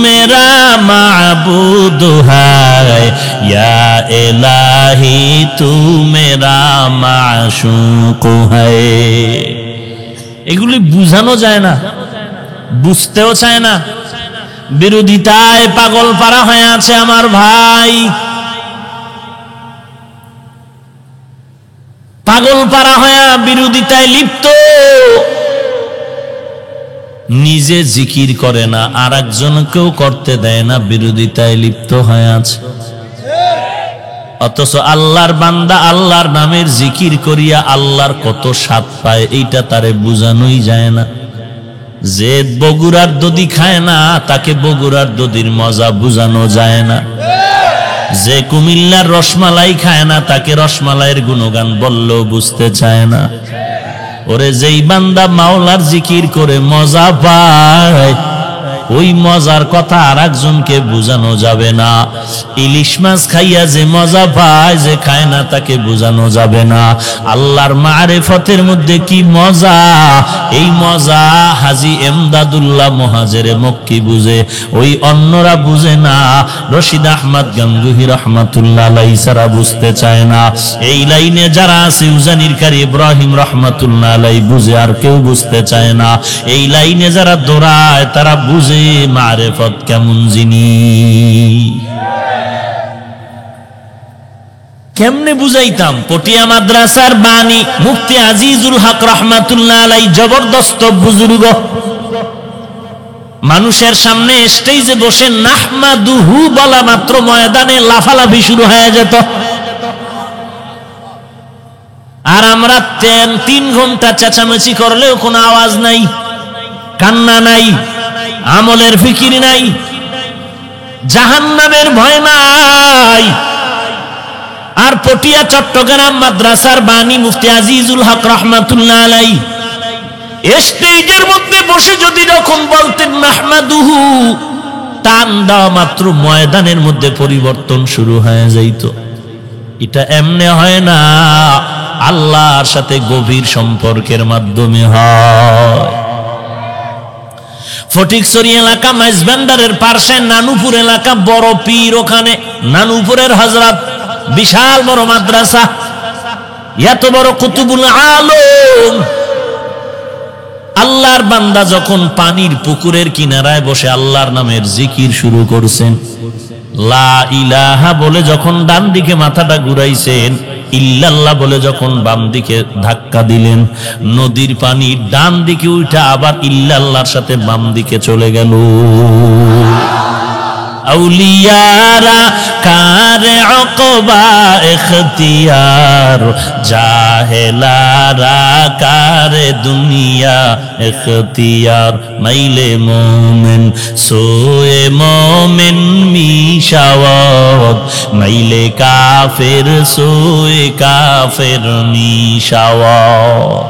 मेरा माबूद है, या इलाही तू मेरा माशूक है। এগুলি বুঝানো যায় না, বুঝতেও চায় না। বিরোধিতায় পাগল পারা হয়ে আছে আমার ভাই, পাগল পারা হয়ে বিরোধিতায় লিপ্ত। নিজে জিকির করে না, আর একজনকেও করতে দেয় না, বিরোধিতায় লিপ্ত হয়ে আছে। অথচ আল্লাহর বান্দা আল্লাহর নামের জিকির করিয়া আল্লাহর কত স্বাদ পায়, এইটা তারে বুঝানোই যায় না। যে বগুড়ার দধি খায় না, তাকে বগুড়ার দধির মজা বুঝানো যায় না। যে কুমিল্লার রসমালাই খায় না, তাকে রসমালাইয়ের গুণগান বললেও বুঝতে চায় না। ওরে যেই বান্দা মাওলার জিকির করে মজা পায়, ওই মজার কথা আর একজনকে বুঝানো যাবে না। ইলিশ মাছ খাইয়া যে মজা পায়, যে খায় না তাকে বুঝানো যাবে না। আল্লাহর মারিফতের মধ্যে কি মজা, এই মজা হাজী এমদাদুল্লাহ মুহাজিরে মক্কি বুঝে, ওই অন্যরা বুঝে না। রশিদ আহমদ গাঙ্গুহি রহমাতুল্লাহ আলাইহি সারা বুঝতে চায় না। এই লাইনে যারা আছে, উজানির কারি ইব্রাহিম রহমাতুল্লাহ আলাইহি বুঝে, আর কেউ বুঝতে চায় না। এই লাইনে যারা দৌড়ায়, তারা বুঝে রে মারেফত কেমন জিনিস। কেমনে বুঝাইতাম? পটিয়া মাদ্রাসার বাণী মুফতি আজিজুল হক রহমাতুল্লাহ আলাই, জবরদস্ত বুজুর্গ, মানুষের সামনে স্টেজে বসে নাহমাদুহু বলা মাত্র ময়দানে লাফালাফি শুরু হয়ে যেত। আর আমরা 3 ঘন্টা চেঁচামেচি করলেও কোনো আওয়াজ নাই, কান্না নাই, আমলের ফিকির নাই, জাহান্নামের ভয় নাই। আর পটিয়া চট্টগ্রাম মাদ্রাসার বাণী মুফতি আজিজুল হক রহমাতুল্লাহ আলাই স্টেজের মধ্যে বসে যদি যখন বলতেন নাহমাদুহু, টান দেওয়া মাত্র ময়দানের মধ্যে পরিবর্তন শুরু হয়ে যাইত। এটা এমনে হয় না, আল্লাহর সাথে গভীর সম্পর্কের মাধ্যমে হয়। ফটিকছড়ি এলাকা মাইজভান্ডারের পাশে নানুপুর এলাকা বড় পীর, ওখানে নানুপুরের হযরত, বিশাল বড় মাদ্রাসা, এত বড় কুতুবুল আলম। আল্লাহর বান্দা যখন পানির পুকুরের কিনারায় বসে আল্লাহর নামের জিকির শুরু করছেন, লা ইলাহা বলে যখন ডান দিকে মাথাটা ঘুরাইছেন, ইল্লাল্লাহ বলে যখন বাম দিকে ধাক্কা দিলেন, নদীর পানি ডান দিকে উঠা আবার ইল্লাল্লাহর সাথে বাম দিকে চলে গেল। আউলিয়ারা কারে অকবা ইখতিয়ার, জাহেলারা কারে দুনিয়া ইখতিয়ার। মাইলে মোমেন সোয়ে মোমেন মিশাওয়াত, মাইলে কাফের সোয়ে কাফের মিশাওয়াত।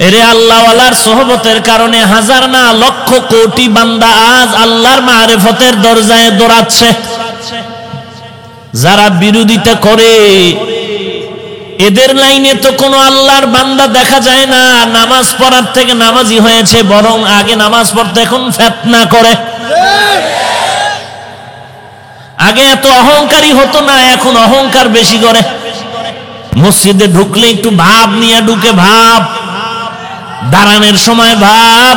এরে আল্লাহওয়ালার সোহবতের কারণে হাজার না লক্ষ কোটি বান্দা আজ আল্লাহর মারেফতের দরজায় দৌড়াচ্ছে। যারা বিরোধিতা করে এদের লাইনে তো কোনো আল্লাহর বান্দা দেখা যায় না। নামাজ পড়ার থেকে নামাজি হয়েছে, বরং আগে নামাজ পড়তে এখন ফিতনা করে। আগে এত অহংকারী হতো না, এখন অহংকার বেশি করে। মসজিদে ঢুকলে একটু ভাব নিয়ে ঢুকে, ভাব দাঁড়ানোর সময় ভাব,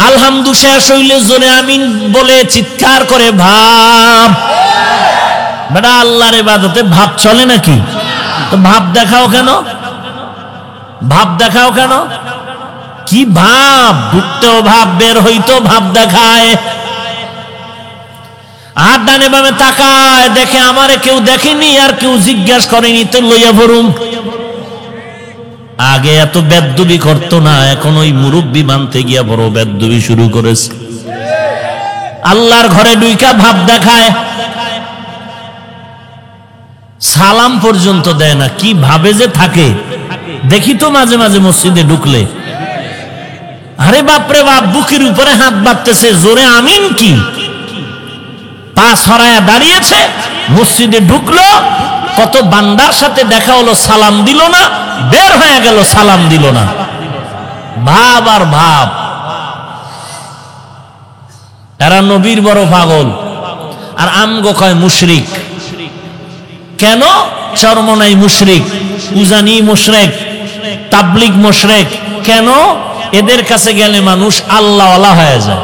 আলহামদু শেষ হইলে জোরে আমিন বলে চিৎকার করে ভাব। বেটা আল্লাহর ইবাদতে ভাব চলে নাকি? তো ভাব দেখাও কেন? ভাব দেখাও কেন? কি ভাব? ঢুকতেও ভাব, বের হইতো ভাব দেখায়। আর ডানে বামে তাকায়, দেখে আমারে কেউ দেখেনি আর কেউ জিজ্ঞাসা করেনি, তো লইয়া পড়ুম। আগে এত বেদবি করতো না, এখন ওই মুরব্বি মানতে গিয়া বড় বেদবি শুরু করেছে। আল্লাহর ঘরে ঢুইকা ভাব দেখায়, সালাম পর্যন্ত দেয় না। কি ভাবে যে থাকে দেখি তো মাঝে মাঝে মসজিদে ঢুকলে। আরে বাপরে বাপ, বুকের উপরে হাত বাঁধতেছে, জোরে আমিন কি? পা সরায়া দাঁড়িয়েছে, মসজিদে ঢুকলো, কত বান্দার সাথে দেখা হলো, সালাম দিল না, বের হয়ে গেল, সালাম দিল না। ভাব আর ভাব। এরা নবীর বড় পাগল, আর আমগো কয় মুশরিক। কেন? চরমনাই মুশরিক, উজানি মুশরিক, তাবলিগ মুশরিক। কেন? এদের কাছে গেলে মানুষ আল্লাহওয়ালা হয়ে যায়।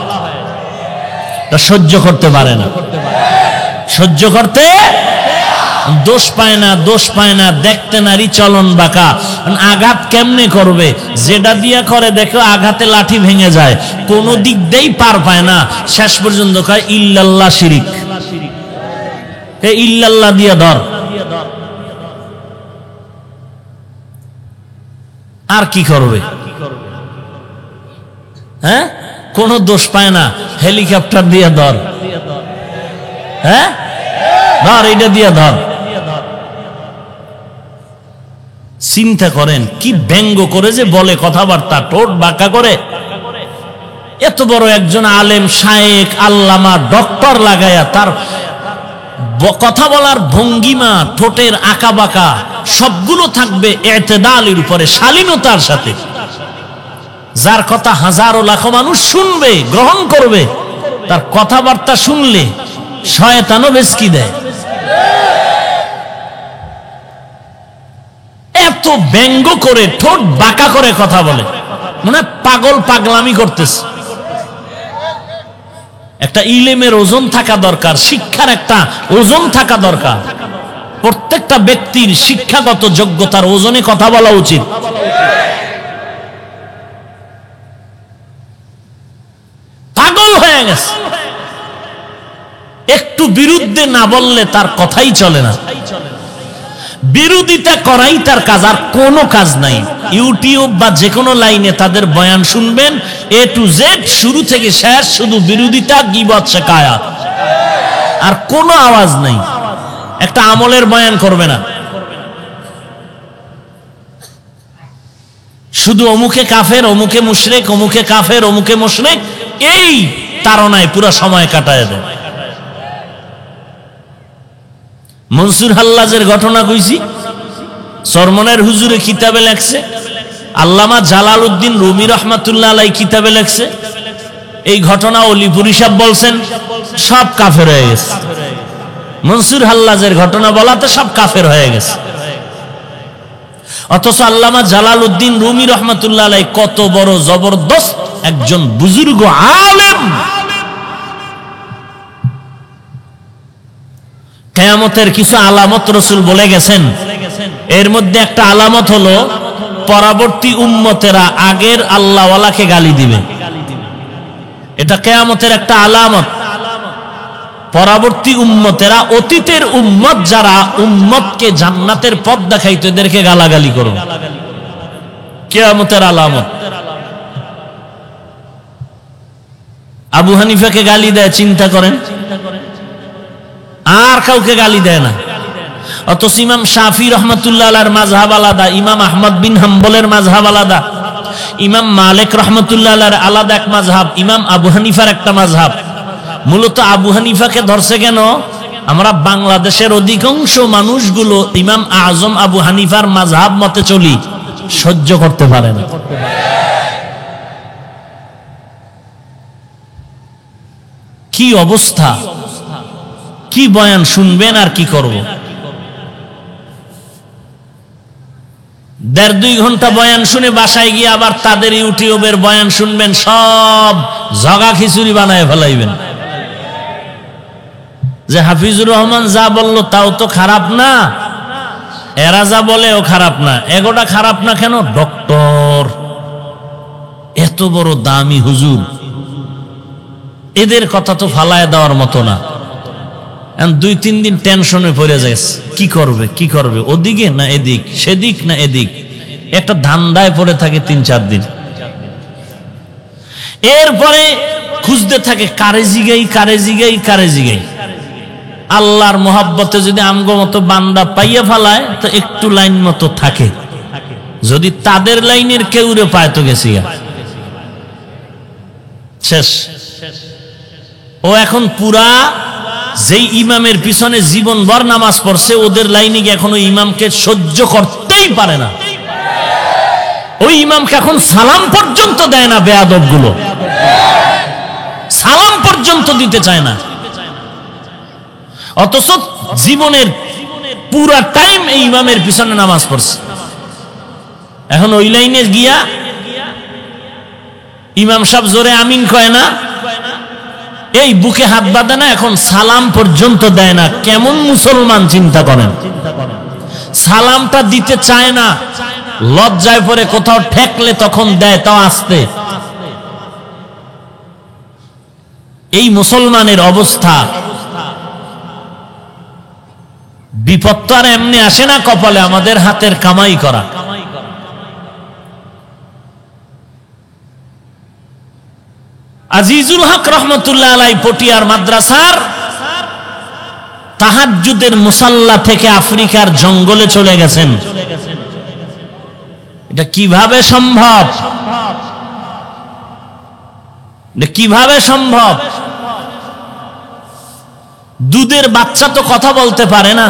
তা সহ্য করতে পারে না, সহ্য করতে দোষ পায় না, দোষ পায় না। দেখতে নারী চলন বাঁকা, আঘাত কেমনে করবে? যেটা দিয়া করে দেখো আঘাতে লাঠি ভেঙে যায়, কোন দিক দিয়েই পার পায় না। শেষ পর্যন্ত কয় ইল্লাল্লাহ শিরিক, হে ইল্লাল্লাহ দিয়া ধর। আর কি করবে? হ্যাঁ, কোন দোষ পায় না, হেলিকপ্টার দিয়ে ধর। হ্যাঁ, ধর, এটা দিয়ে ধর। চিন্তা করেন কি ব্যঙ্গ করে যে বলে কথাবার্তা, ঠোঁট বাঁকা করে। এত বড় একজন আলেম, শায়েখ, আল্লামা, ডক্টর লাগায়া তার কথা বলার ভঙ্গিমা, ঠোঁটের আঁকা বাঁকা সবগুলো থাকবে ইতিদালের উপরে, শালীনতার সাথে। যার কথা হাজারো লাখো মানুষ শুনবে, গ্রহণ করবে, তার কথাবার্তা শুনলে শয়তানও বেশকি দেয়। এত ব্যঙ্গ করে, ঠোঁট বাঁকা করে কথা বলে, মানে পাগল পাগলামি করতেছে। একটা ইলমের ওজন থাকা দরকার, শিক্ষার একটা ওজন থাকা দরকার। প্রত্যেকটা ব্যক্তির শিক্ষাগত যোগ্যতার ওজনে কথা বলা উচিত। পাগল হয়ে গেছে, একটু বিরুদ্ধে না বললে তার কথাই চলে না, বিরোধিতা করাই তার কাজ, আর কোনো কাজ নাই। ইউটিউব বা যে কোনো লাইনে তাদের বয়ান শুনবেন, এ টু জেড শুরু থেকে শেষ শুধু বিরোধিতা, গীবত, শিকায়াত, আর কোনো আওয়াজ নাই। একটা আমলের বয়ান করবে না, শুধু অমুকে কাফের, অমুকে মুশরিক, অমুকে কাফের, অমুকে মুশরিক, এই তাড়নায় পুরো সময় কাটায় দেয়। মনসুর হাল্লাজের ঘটনা কইছি, চরমনের হুজুরে কিতাবে লেখছে, আল্লামা জালালউদ্দিন রুমি রহমাতুল্লাহ আলাইহি কিতাবে লেখছে। এই ঘটনা অলিপুরি সাহেব বলছেন, সব কাফের হয়ে গেছে। মনসুর হাল্লাজের ঘটনা বলাতে সব কাফের হয়ে গেছে। অথচ আল্লামা জালালউদ্দিন রুমি রহমাতুল্লাহ আলাইহি কত বড় জবরদস্ত একজন বুজুর্গ আলেম। কিয়ামতের কিছু আলামত রাসূল বলে গেছেন, এর মধ্যে একটা আলামত হলো পরবর্তী উম্মতেরা আগের আল্লাহওয়ালাকে গালি দিবে। এটা কিয়ামতের একটা আলামত। পরবর্তী উম্মতেরা, অতীতের উম্মত যারা উম্মতকে জান্নাতের পথ দেখাইতো, এদেরকে গালাগালি করো, কিয়ামতের আলামত। আবু হানিফাকে গালি দেয়, চিন্তা করেন, আর কাউকে গালি দেয় না। অথচ ইমাম শাফি রহমাতুল্লাহ আলাইহির মাযহাব আলাদা, ইমাম আহমদ বিন হাম্বলের মাযহাব আলাদা, ইমাম মালিক রহমাতুল্লাহ আলাইহির আলাদা এক মাযহাব, ইমাম আবু হানিফার একটা মাযহাব। মূলত আবু হানিফাকে ধরছে কেন? আমরা বাংলাদেশের অধিকাংশ মানুষগুলো ইমাম আজম আবু হানিফার মাযহাব মতে চলি, সহ্য করতে পারে না। কি অবস্থা, কি বয়ান শুনবেন আর কি করব? 1.5-2 ঘন্টা বয়ান শুনে বাসায় গিয়ে আবার তাদের ইউটিউবের বয়ান শুনবেন, সব জগা খিচুড়ি বানায় ফেলাইবেন। যে হাফিজুর রহমান যা বলল তাও তো খারাপ না, এরা যা বলেও খারাপ না। এগোটা খারাপ না কেন? ডক্টর, এত বড় দামি হুজুর, এদের কথা তো ফালায় দেওয়ার মতো না। 2-3 দিন টেনশনে পড়ে যায়, কি করবে কি করবে, ওদিকে না এদিক, সেদিক না এদিক, একটা ধান্দায় পড়ে থাকে 3-4 দিন। এরপরে খুঁজতে থাকে কারে জিগাই কারে জিগাই কারে জিগাই। আল্লাহর মোহাব্বতে যদি আমগো মতো বান্দা পাইয়া ফেলায় তো একটু লাইন মতো থাকে, যদি তাদের লাইনের কেউরে পায় তো গেছি শেষ। ও এখন পুরা যেই ইমামের পিছনে জীবনভর নামাজ পড়ছে, ওদের লাইনে গিয়ে এখনো ইমামকে সহ্য করতেই পারে না। ওই ইমামকে এখন সালাম পর্যন্ত দেয় না, বেয়াদব গুলো সালাম পর্যন্ত দিতে চায় না। অথচ জীবনের পুরা টাইম এই ইমামের পিছনে নামাজ পড়ছে। এখন ওই লাইনে গিয়া ইমাম সাহেব জোরে আমিন কয় না, এই বুকে হাত বাঁধে না, এখন সালাম পর্যন্ত দেয় না। কেমন মুসলমান চিন্তা করেন? সালামটা দিতে চায় না, লজ্জায় পড়ে কোথাও ঠেকলে তখন দেয়, তাও আসতে। এই মুসলমানের অবস্থা। বিপদ তো আর এমনি আসে না কপালে, আমাদের হাতের কামাই করা। আজিজুল হক রহমতুল্লাহ আলাইহি পটিয়ার মাদ্রাসার তাহাজ্জুদের মুসাল্লা থেকে আফ্রিকার জঙ্গলে চলে গেছেন। এটা কিভাবে সম্ভব? কিভাবে সম্ভব? দুধের বাচ্চা তো কথা বলতে পারে না,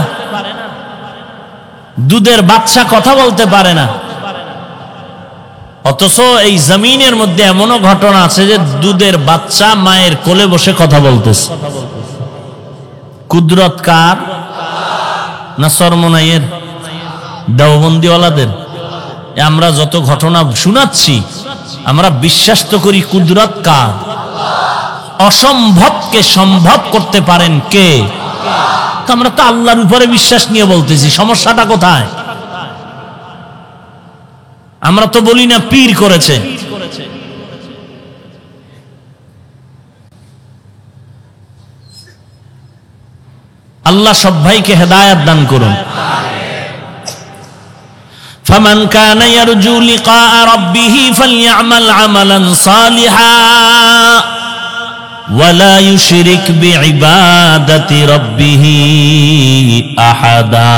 দুধের বাচ্চা কথা বলতে পারে না। অথচ এই জমিনের মধ্যে এমনও ঘটনা আছে যে দুধের বাচ্চা মায়ের কোলে বসে কথা বলতেছে। কুদরত কার? না সরমনাইয়ের, দেওবন্দিওয়ালাদের? আমরা যত ঘটনা শোনাচ্ছি আমরা বিশ্বাস তো করি কুদরত কার? অসম্ভবকে সম্ভব করতে পারেন কে? তো আমরা তো আল্লাহর উপরে বিশ্বাস নিয়ে বলতেছি, সমস্যাটা কোথায়? আমরা তো বলি না পীর করেছে। আল্লাহ সব ভাইকে হেদায়েত দান করুন। ফামান কানা ইয়ারজু লিকা রাব্বিহি ফালইআমাল আমালান সালিহা ওয়ালা ইউশরিক বিইবাদাতি রাব্বিহি আহাদা।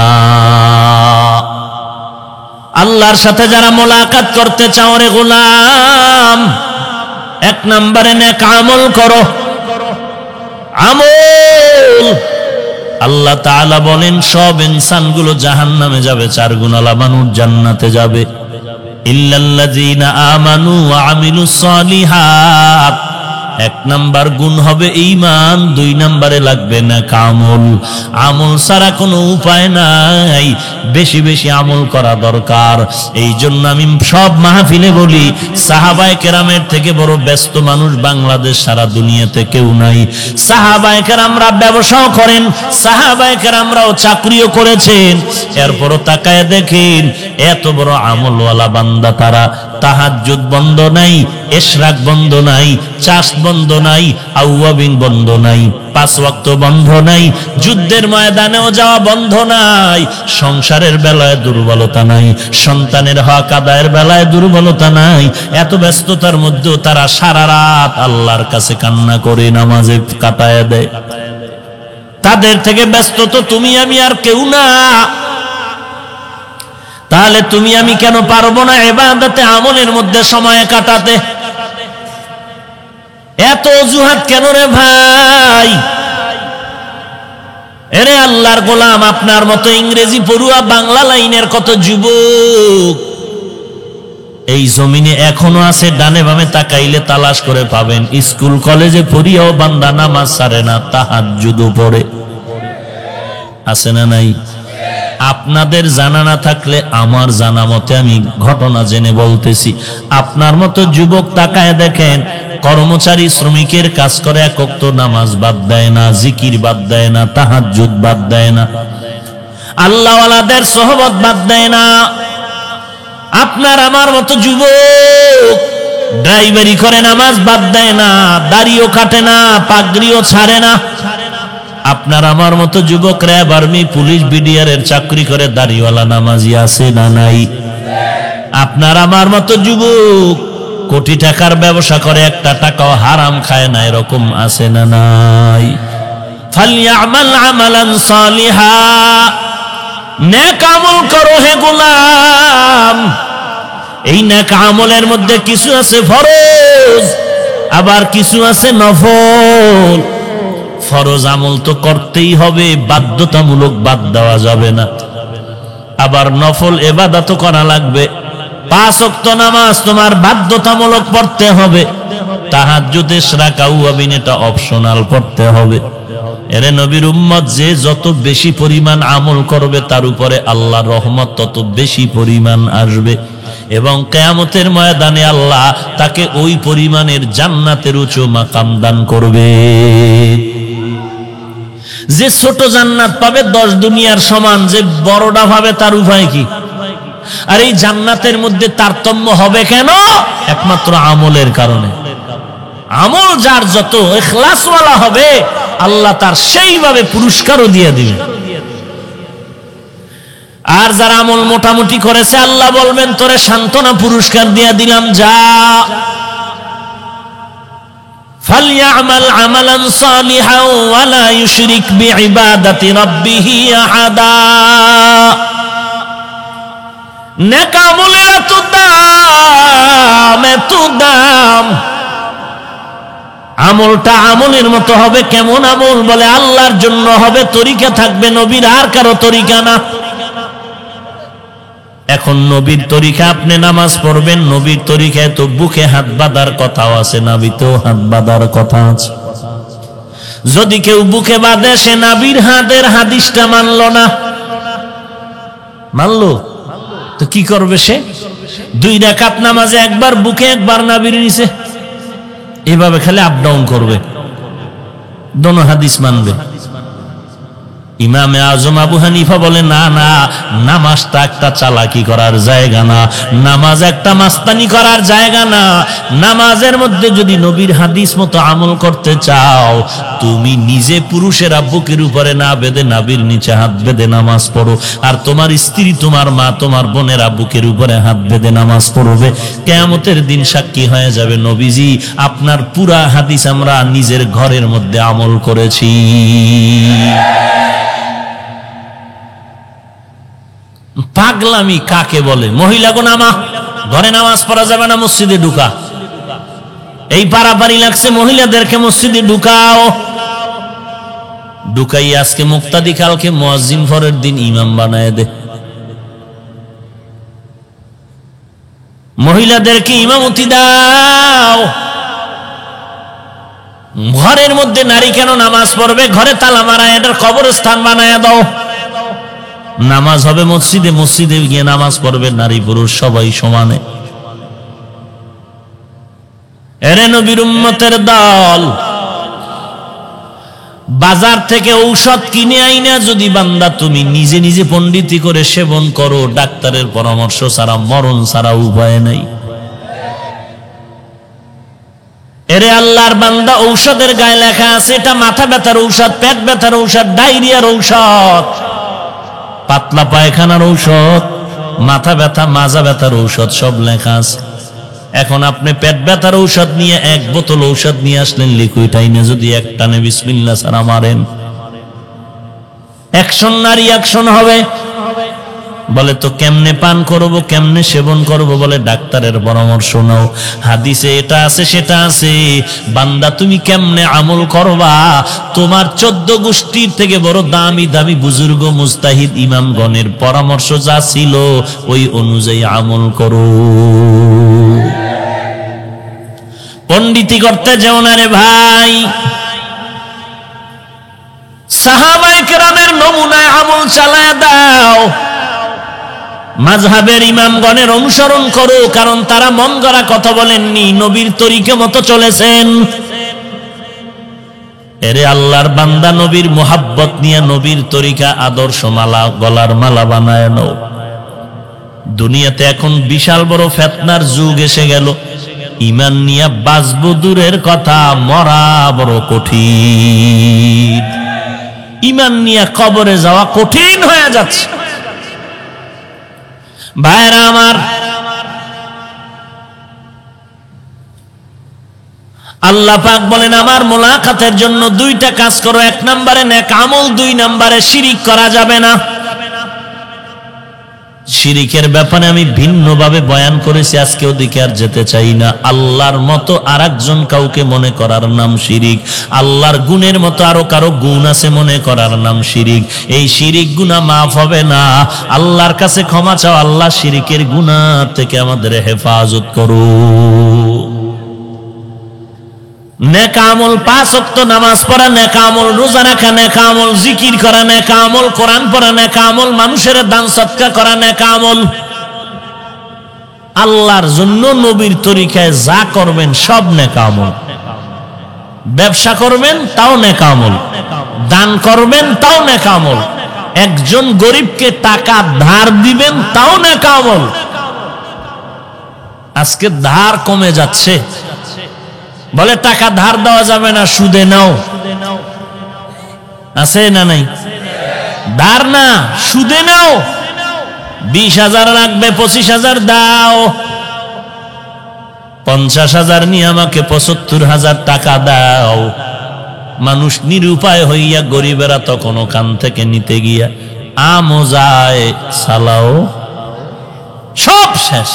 আল্লাহর সাথে যারা মোলাকাত করতে চাও রে গোলাম, এক নম্বরে নেক আমল করো। আমল, আল্লাহ তাআলা বলেন সব ইনসানগুলো জাহান্নামে যাবে, 4 গুণালা মানুষ জান্নাতে যাবে। ইল্লাল্লাযীনা আমানু ওয়া আমিলুস সালিহাত, 1 নাম্বার গুণ হবে ঈমান, 2 নম্বরে লাগবে না আমল। আমল ছাড়া কোনো উপায় নাই, বেশি বেশি আমল করা দরকার। এই জন্য আমি সব মাহফিলে বলি, সাহাবায়ে কেরামের থেকে বড় ব্যস্ত মানুষ বাংলাদেশ সারা দুনিয়াতে কেউ নাই। সাহাবায়ে কেরামরা ব্যবসাও করেন, সাহাবায়ে কেরামরাও চাকরিও করেছেন, এরপরও তাকায় দেখেন এত বড় আমলওয়ালা বান্দা তারা, তাহাজ্জুদ বন্ধ নাই, ইশরাক বন্ধ নাই, চাষ বন্ধ নাই, আউয়াবিন বন্ধ নাই, 5 ওয়াক্ত বন্ধ নাই, যুদ্ধের ময়দানেও যাওয়া বন্ধ নাই, সংসারের বেলায় দুর্বলতা নাই, সন্তানের হক আদায়ের বেলায় দুর্বলতা নাই। এত ব্যস্ততার মধ্যেও তারা সারা রাত আল্লাহর কাছে কান্না করে নামাজে কাটায় দেয়। তাদের থেকে ব্যস্ত তো তুমি আমি আর কেউ না। তাহলে তুমি আমি কেন পারবো না ইবাদতে আমলের মধ্যে সময় কাটাতে? এত অজুহাত কেন রে ভাই? এরে আল্লাহর গোলাম, আপনার মতো ইংরেজি পড়ুয়া বাংলা লাইনের কত যুবক এই জমিনে এখনো আছে, ডানে বামে তাকাইলে তালাশ করে পাবেন। স্কুল কলেজে পড়িয়াও বান্দা নামাজ ছাড়ে না, তাহাজ্জুদও পড়ে। আছে না নাই? আপনাদের জানা না থাকলে আমার জানা মতে আমি ঘটনা জেনে বলতেছি। আপনার মতো যুবক তাকায় দেখেন, কর্মচারী শ্রমিকের কাজ করে, 1 ওয়াক্ত নামাজ বাদ দেয় না, জিকির বাদ দেয় না, তাহাজ্জুদ বাদ দেয় না, আল্লাহওয়ালাদের সোহবত বাদ দেয় না। আপনার আমার মতো যুবক ড্রাইভারি করে, নামাজ বাদ দেয় না, দাড়িও কাটে না, পাগড়িও ছাড়ে না। আপনার আমার মতো যুবক র্যাব, আর্মি, পুলিশ, বিডিআর এর চাকরি করে, দাড়িওয়ালা নামাজি আছে না নাই? আপনার আমার মতো যুবক কোটি টাকার ব্যবসা করে, 1টা টাকাও হারাম খায় না, এরকম আছে না নাই? ফালইআমাল আমালান সালিহা, নেক আমল করো হে গোলাম। এই নেক আমলের মধ্যে কিছু আছে ফরজ, আবার কিছু আছে নফল। ফরজ আমল তো করতেই হবে, বাধ্যতামূলক বাদ দেওয়া যাবে না। আবার নফল ইবাদতও করা লাগবে। 5 ওয়াক্ত নামাজ তোমার বাধ্যতামূলক পড়তে হবে, তাহাজ্জুদ, ইশরাক, আউয়াবিন এটা অপশনাল পড়তে হবে। এরে নবীর উম্মত যে যত বেশি পরিমাণ আমল করবে তার উপরে আল্লাহর রহমত তত বেশি পরিমাণ আসবে, এবং কিয়ামতের ময়দানে আল্লাহ তাকে ওই পরিমাণের জান্নাতের উঁচু মাকাম দান করবে। যে ছোট জান্নাত পাবে 10 দুনিয়ার সমান, যে বড়টা পাবে তার উপায় কি? আর এই জান্নাতের মধ্যে তারতম্য হবে কেন? একমাত্র আমলের কারণে। আমল যার যত ইখলাসওয়ালা হবে আল্লাহ তার সেইভাবে পুরস্কারও দিয়ে দিবেন। আর যারা আমল মোটামুটি করেছে আল্লাহ বলবেন তোরে সান্ত্বনা পুরস্কার দিয়ে দিলাম, যা। ফালইআমাল আমালান সালিহা ওয়া লা ইউশরিক বিইবাদাতি রাব্বিহি আহাদা। নেক আমলের এত দাম, এত দাম। আমলটা আমলের মতো হবে। কেমন আমল? বলে আল্লাহর জন্য হবে, তরিকা থাকবে নবীর, আর কারো তরিকা না। এখন নবীর তরিকা আপনি নামাজ পড়বেন, নবীর তরিকায় তো বুকে হাত বাঁধার কথাও আছে, নাবিতেও হাত বাঁধার কথা আছে। যদি কেউ বুকে বাঁধে সে নাবির হাতের হাদিসটা মানলো না। মানলো তো কি করবে সে? 2 রাকাত নামাজে একবার বুকে একবার নাবির নিচে, এভাবে খালি আপ ডাউন করবে। দোনো হাদিস মানবে। ইমামে আজম আবু হানিফা বলে না না, নামাজটা একটা চালাকি করার জায়গা না, নামাজ একটা মাস্তানি করার জায়গা না। নামাজের মধ্যে যদি নবীর হাদিস মতো আমল করতে চাও, তুমি নিজে পুরুষেরা বুকের উপরে না বেঁধে নাভির নিচে হাত বেঁধে নামাজ পড়ো, আর তোমার স্ত্রী, তোমার মা, তোমার বোনেরা বুকের উপরে হাত বেঁধে নামাজ পড়বে। কিয়ামতের দিন সাক্ষী হয়ে যাবে নবীজি আপনার পুরা হাদিস আমরা নিজের ঘরের মধ্যে আমল করেছি। পাগলামি কাকে বলে? মহিলাগো নামা, ঘরে নামাজ পড়া যাবে না, মসজিদে ঢুকা। এই পারাপারি লাগছে মহিলাদেরকে মসজিদে ঢুকাও। ঢুকাই আজকে মুক্তাদি, কালকে মুয়াজ্জিন, পরের দিন ইমাম বানায় দে। মহিলাদেরকে ইমামতি দাও। ঘরের মধ্যে নারী কেন নামাজ পড়বে? ঘরে তালা মারা, এটার কবরস্থান বানায় দাও। নামাজ হবে মসজিদে, মসজিদে গিয়ে নামাজ পড়বে নারী পুরুষ সবাই সমানে। এরে নবীর উম্মতের দল, বাজার থেকে ঔষধ কিনে আইনা যদি বান্দা তুমি নিজে নিজে পণ্ডিতি করে সেবন করো, ডাক্তারের পরামর্শ ছাড়া, মরণ ছাড়া উপায় নাই। এরে আল্লাহর বান্দা, ঔষধের গায়ে লেখা আছে এটা মাথা ব্যথার ঔষধ, পেট ব্যথার ঔষধ, ডায়রিয়ার ঔষধ, পাতলা পায়খানার ঔষধ, মাথা ব্যথা, মাজা ব্যথার ঔষধ, সব লেখা আছে। এখন আপনি পেট ব্যথার ঔষধ নিয়ে এক বোতল ঔষধ নিয়ে আসলেন, লিকুইড আইনে যদি এক টানে বিসমিল্লাহ ছাড়া মারেন, অ্যাকশন না রিঅ্যাকশন হবে? বলে তো কেমনে পান করব, কেমনে সেবন করব? বলে ডাক্তারের পরামর্শ নাও। হাদিসে এটা আছে সেটা আছে, বান্দা তুমি কেমনে আমল করবা? তোমার 14 গোষ্ঠীর থেকে বড় দামি দামি বুজুর্গ মুস্তাহিদ ইমামগণের পরামর্শ যা ছিল ওই অনুযায়ী আমল করো। পণ্ডিতি করতে যেও না রে ভাই। সাহাবায়ে কেরামের নমুনায় আমল চালায় দাও। মাযহাবের ইমামগণের অনুসরণ করো, কারণ তারা মন গড়া কথা বলেননি, নবীর তরিকা মতো চলেছেন। এরে আল্লাহর বান্দা, নবীর মোহাব্বত নিয়ে নবীর তরিকা আদর্শ মালা, গলার মালা বানায় নাও। দুনিয়াতে এখন বিশাল বড় ফিতনার যুগ এসে গেল। ঈমান নিয়ে বাঁচবো দূরের কথা, মরা বড় কঠিন। ঈমান নিয়ে কবরে যাওয়া কঠিন হয়ে যাচ্ছে। ভাইরা আমার, আল্লাহ পাক বলেন আমার মোলাকাতের জন্য 2টা কাজ করো। 1 নম্বরে নেক আমল, 2 নম্বরে শিরিক করা যাবে না। শিরিকের ব্যাপারে আমি ভিন্নভাবে বয়ান করেছি, আজকে ওদিকে আর যেতে চাই না। আল্লাহর মতো আরেকজন কাউকে মনে করার নাম শিরিক। আল্লাহর গুণের মতো আরো কারো গুণ আছে মনে করার নাম শিরিক। এই শিরিক গুনাহ মাফ হবে না। আল্লাহর কাছে ক্ষমা চাও, আল্লাহ শিরিকের গুনাহ থেকে আমাদের হেফাজত করো। নেক আমল, 5 ওয়াক্ত নামাজ পড়া, নেক আমল রোজা রাখা, নেক আমল জিকির করা, নেক আমল কোরআন পড়া, নেক আমল মানুষের দান সদকা করা, নেক আমল আল্লাহর জন্য নবীর তরিকায় যা করবেন সব নেক আমল। ব্যবসা করবেন তাও নেক আমল, দান করবেন তাও নেক আমল, একজন গরিবকে টাকা ধার দিবেন তাও নেক আমল। আজকে ধার কমে যাচ্ছে, বলে টাকা ধার দেওয়া যাবে না, সুদে নাও। আছে না নাই? ধার না, সুদে নাও। 20,000 লাগবে, 25,000 দাও। 50,000 নিয়ে আমাকে 75,000 টাকা দাও। মানুষ নিরুপায় হইয়া, গরিবেরা তখন ওখান থেকে নিতে গিয়া আমও যায়, সালাও সব শেষ।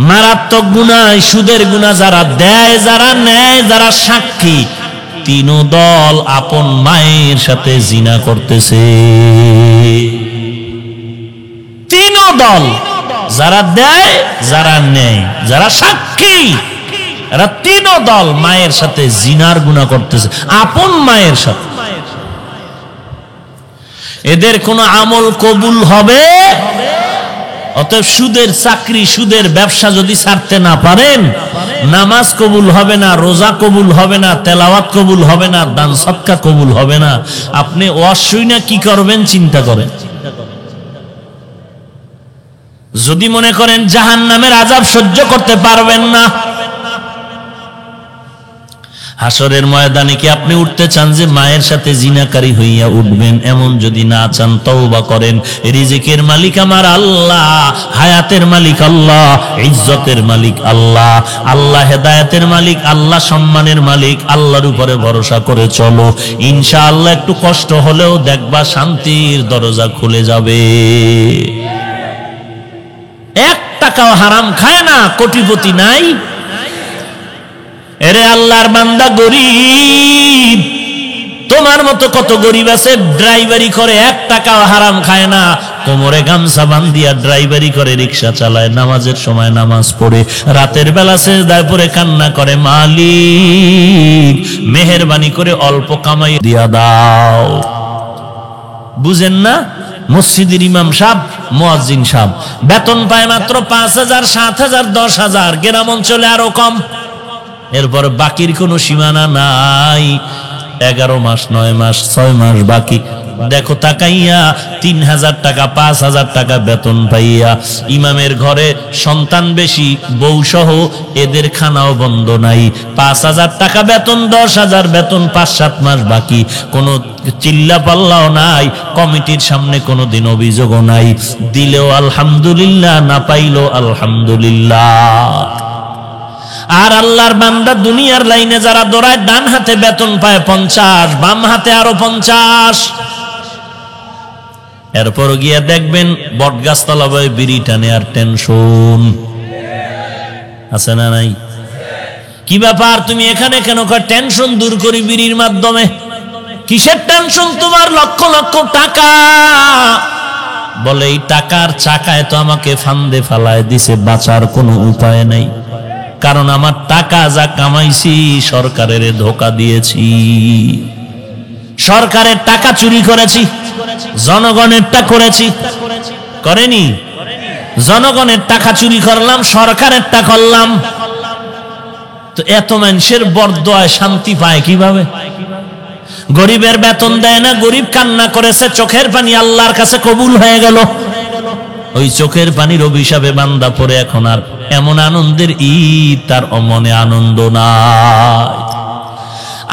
মারাত্মক গুনাহ, সুদের গুনাহ। যারা দেয়, যারা নেয়, যারা সাক্ষী, 3 দল আপন মায়ের সাথে জিনা করতেছে। 3 দল, যারা দেয়, যারা নেয়, যারা সাক্ষী, এরা 3 দল মায়ের সাথে জিনার গুনাহ করতেছে, আপন মায়ের সাথে। এদের কোন আমল কবুল হবে? অতএব সুদের চাকরি, সুদের ব্যবসা যদি ছাড়তে না পারেন, নামাজ কবুল হবে না, রোজা কবুল হবে না, তেলাওয়াত কবুল হবে না, দান সদকা কবুল হবে না। আপনি ওয়াজ শুনে কি করবেন চিন্তা করেন। যদি মনে করেন জাহান্নামের আযাব সহ্য করতে পারবেন না, হাসরের ময়দানে কি আপনি উঠতে চান যে মায়ের সাথে জিনাকারী হইয়া উঠবেন? এমন যদি না চান, তওবা করেন। রিজিকের মালিক আমার আল্লাহ, হায়াতের মালিক আল্লাহ, ইজ্জতের মালিক আল্লাহ, আল্লাহ হেদায়েতের মালিক আল্লাহ, সম্মানের মালিক আল্লাহর উপরে ভরসা করে চলো। ইনশাআল্লাহ একটু কষ্ট হলেও দেখবা শান্তির দরজা খুলে যাবে। 1 টাকাও হারাম খায় না, কোটিপতি নাই। এরে আল্লাহর বান্দা, গরিব তোমার মতো কত গরিব আছে, ড্রাইভারি করে 1 টাকাও হারাম খায় না, কোমরে গামছা বান্ধিয়া ড্রাইভারি করে, রিকশা চালায়, নামাজের সময় নামাজ পড়ে, রাতের বেলা সিজদায় পড়ে কান্না করে, মালিক মেহেরবানি করে অল্প কামাই দিয়া দাও। বুঝেন না? মসজিদের ইমাম সাহেব, মুয়াজ্জিন সাহেব বেতন পায় মাত্র 5,000, 7,000, 10,000, গ্রাম অঞ্চলে আরো কম। এরপর বাকির কোনো সীমানা নাই। 11 মাস, 9 মাস, 6 মাস বাকি। দেখো তাকাইয়া 3,000 টাকা, 5,000 টাকা বেতন পাইয়া ইমামের ঘরে সন্তান বেশি, বউ সহ এদের খানাও বন্ধ নাই। 5,000 টাকা বেতন, 10,000 বেতন, 5-7 মাস বাকি, কোনো চিল্লা পাল্লাও নাই, কমিটির সামনে কোনোদিন অভিযোগও নাই। দিলেও আলহামদুলিল্লাহ, না পাইলেও আলহামদুলিল্লাহ। আর আল্লাহর বান্দা দুনিয়ার লাইনে যারা দৌড়ায়, ডান হাতে বেতন পায় 50, বাম হাতে আরো 50। এরপর গিয়া দেখবেন বটগাছতলা বয়ে বিড়ি টানে আর টেনশন আছে না নাই? কি ব্যাপার, তুমি এখানে কেন? টেনশন দূর করি বিড়ির মাধ্যমে। কিসের টেনশন তোমার? লক্ষ লক্ষ টাকা। বলে এই টাকার চাকায় তো আমাকে ফান্দে ফালায় দিছে, বাঁচার কোনো উপায় নেই। কারণ আমার টাকা যা কামাইছি সরকারের ধোঁকা দিয়েছি, সরকারের টাকা চুরি করেছি, জনগণেরটা করেছি, করেনি? জনগণের টাকা চুরি করলাম, সরকারেরটা করলাম। তো এত মানুষের বরদোয়ায় শান্তি পায় কিভাবে? গরিবের বেতন দেয় না, গরিব কান্না করেছে, চোখের পানি আল্লাহর কাছে কবুল হয়ে গেল। ওই চোখের পানির অভিশাপে বান্দা পড়ে এখন আর এমন আনন্দের ঈদ তার মনে আনন্দ নাই।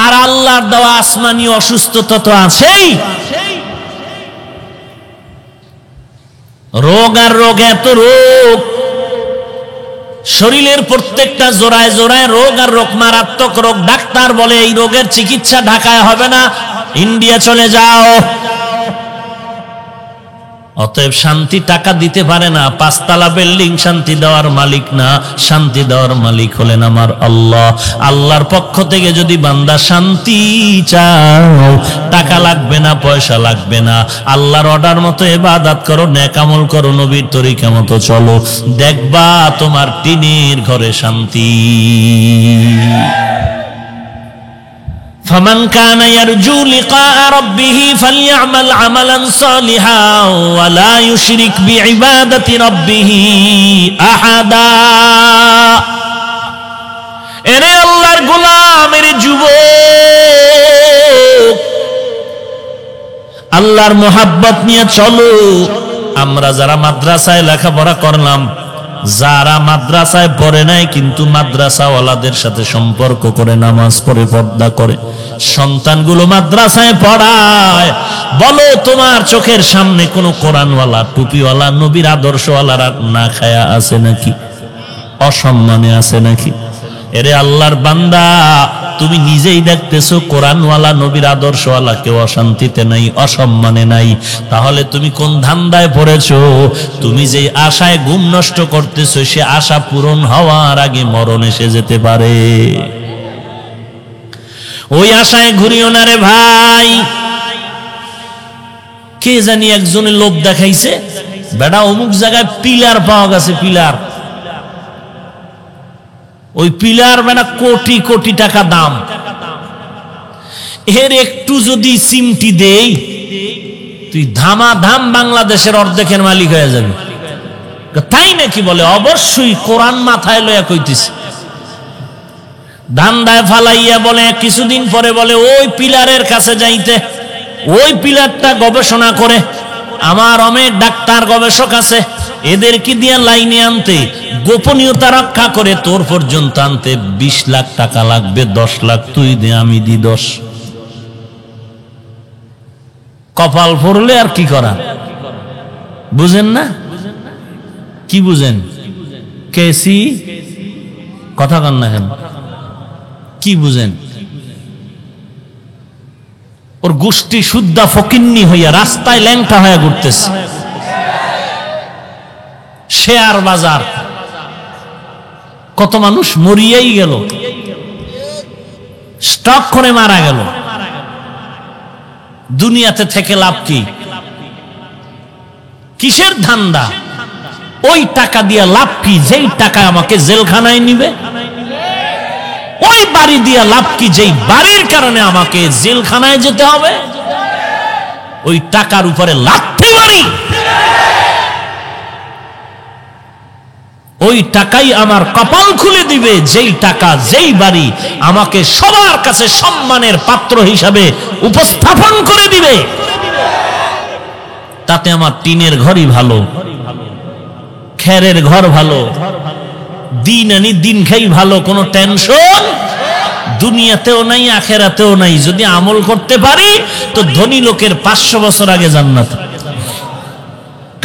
আর আল্লাহর দেওয়া আসমানি অসুস্থতা তো আছেই। রোগ আর রোগ, এত রোগ, শরীরের প্রত্যেকটা জোড়ায় জোড়ায় রোগ আর রোগ, মারাত্মক রোগ। ডাক্তার বলে এই রোগের চিকিৎসা ঢাকায় হবে না, ইন্ডিয়া চলে যাও। অতএব শান্তি টাকা দিতে পারে না, 5 তলা বিল্ডিং শান্তি দেওয়ার মালিক না, শান্তি দেওয়ার মালিক হলেন আমার আল্লাহ। আল্লাহর পক্ষ থেকে যদি বান্দা শান্তি চাও, টাকা লাগবে না, পয়সা লাগবে না, আল্লাহর অর্ডার মতো ইবাদত করো, নেক আমল করো, নবীর তরিকা মতো চলো, দেখবা তোমার টিনের ঘরে শান্তি। فمن كان يرجو لقاء ربه فليعمل عملا صالحا ولا يشرك بعبادة ربه أحدا। এরে আল্লাহর গোলাম, এরে যুবক, আল্লাহর মোহাব্বত নিয়ে চলো। আমরা যারা মাদ্রাসায় লেখাপড়া করলাম, যারা মাদ্রাসায় পড়ে নাই কিন্তু মাদ্রাসাওয়ালাদের সাথে সম্পর্ক করে, নামাজ পড়ে, পর্দা করে, সন্তানগুলো মাদ্রাসায় পড়ায়, বলো তোমার চোখের সামনে কোনো কোরআনওয়ালা, টুপিওয়ালা, নবীর আদর্শওয়ালারা না খায়া আছে নাকি? অসম্মানে আছে নাকি? এরে আল্লাহর বান্দা, তুমি নিজেই দেখতেছো কোরআনওয়ালা, নবীর আদর্শওয়ালা কেউ অশান্তিতে নাই, অসম্মানে নাই। তাহলে তুমি কোন ধান্দায় পড়েছো? তুমি যে আশায় ঘুম নষ্ট করতেছো, সে আশা পূরণ হওয়ার আগে মরণ এসে যেতে পারে। ওই আশায় ঘুরিও না রে ভাই। কে জানি একজনের লোভ দেখাইছে, বেটা অমুক জায়গায় পিলার পাওয়া গেছে, পিলার। ওই পিলার বেটা কোটি কোটি টাকা দাম। এর একটু যদি সিমটি দেই, তুই ধামাধাম বাংলাদেশের অর্ধেকের মালিক হয়ে যাবি। তাই নাকি? বলে অবশ্যই, কোরআন মাথায় লইয়া কইতেছি। ধান্দায় ফালাইয়া বলে কিছুদিন পরে বলে ওই পিলারের কাছে যাইতে, ওই পিলারটা গবেষণা করে, আমার অনেক ডাক্তার গবেষক আছে, এদেরকে দিয়ে লাইনে আনতে, গোপনীয়তা রক্ষা করে তোর পর্যন্ত আনতে 20 লাখ টাকা লাগবে, 10 লাখ তুই দে, আমি দি 10। কপাল পড়লে আর কি করা, বুঝেন না? কি বুঝেন? কেসি কথা কন না কেন? কি বুঝেন? ওর গোষ্ঠী শুদ্ধা ফকিন্নি হইয়া রাস্তায় ল্যাংটা হয়ে ঘুরতেছে। শেয়ার বাজার, কত মানুষ মরিয়াই গেল, স্টক করে মারা গেল। দুনিয়াতে থেকে লাভ কি? কিসের ধান্দা? ওই টাকা দিয়ে লাভ কি যেই টাকা আমাকে জেলখানায় নিবে? ওই বাড়ি দিয়ে লাভ কি যেই বাড়ির কারণে আমাকে জেলখানায় যেতে হবে? ওই টাকার উপরে লাথি মারি, ওই টাকাই আমার কপাল খুলে দিবে, যেই টাকা যেই বাড়ি আমাকে সবার কাছে সম্মানের পাত্র হিসাবে উপস্থাপন করে দিবে। তাতে আমার টিনের ঘরই ভালো, খেরের ঘর ভালো, দিন আনি দিন খাই ভালো, কোনো টেনশন দুনিয়াতেও নাই, আখেরাতেও নাই। যদি আমল করতে পারি তো ধনী লোকের 500 বছর আগে জান্নাত,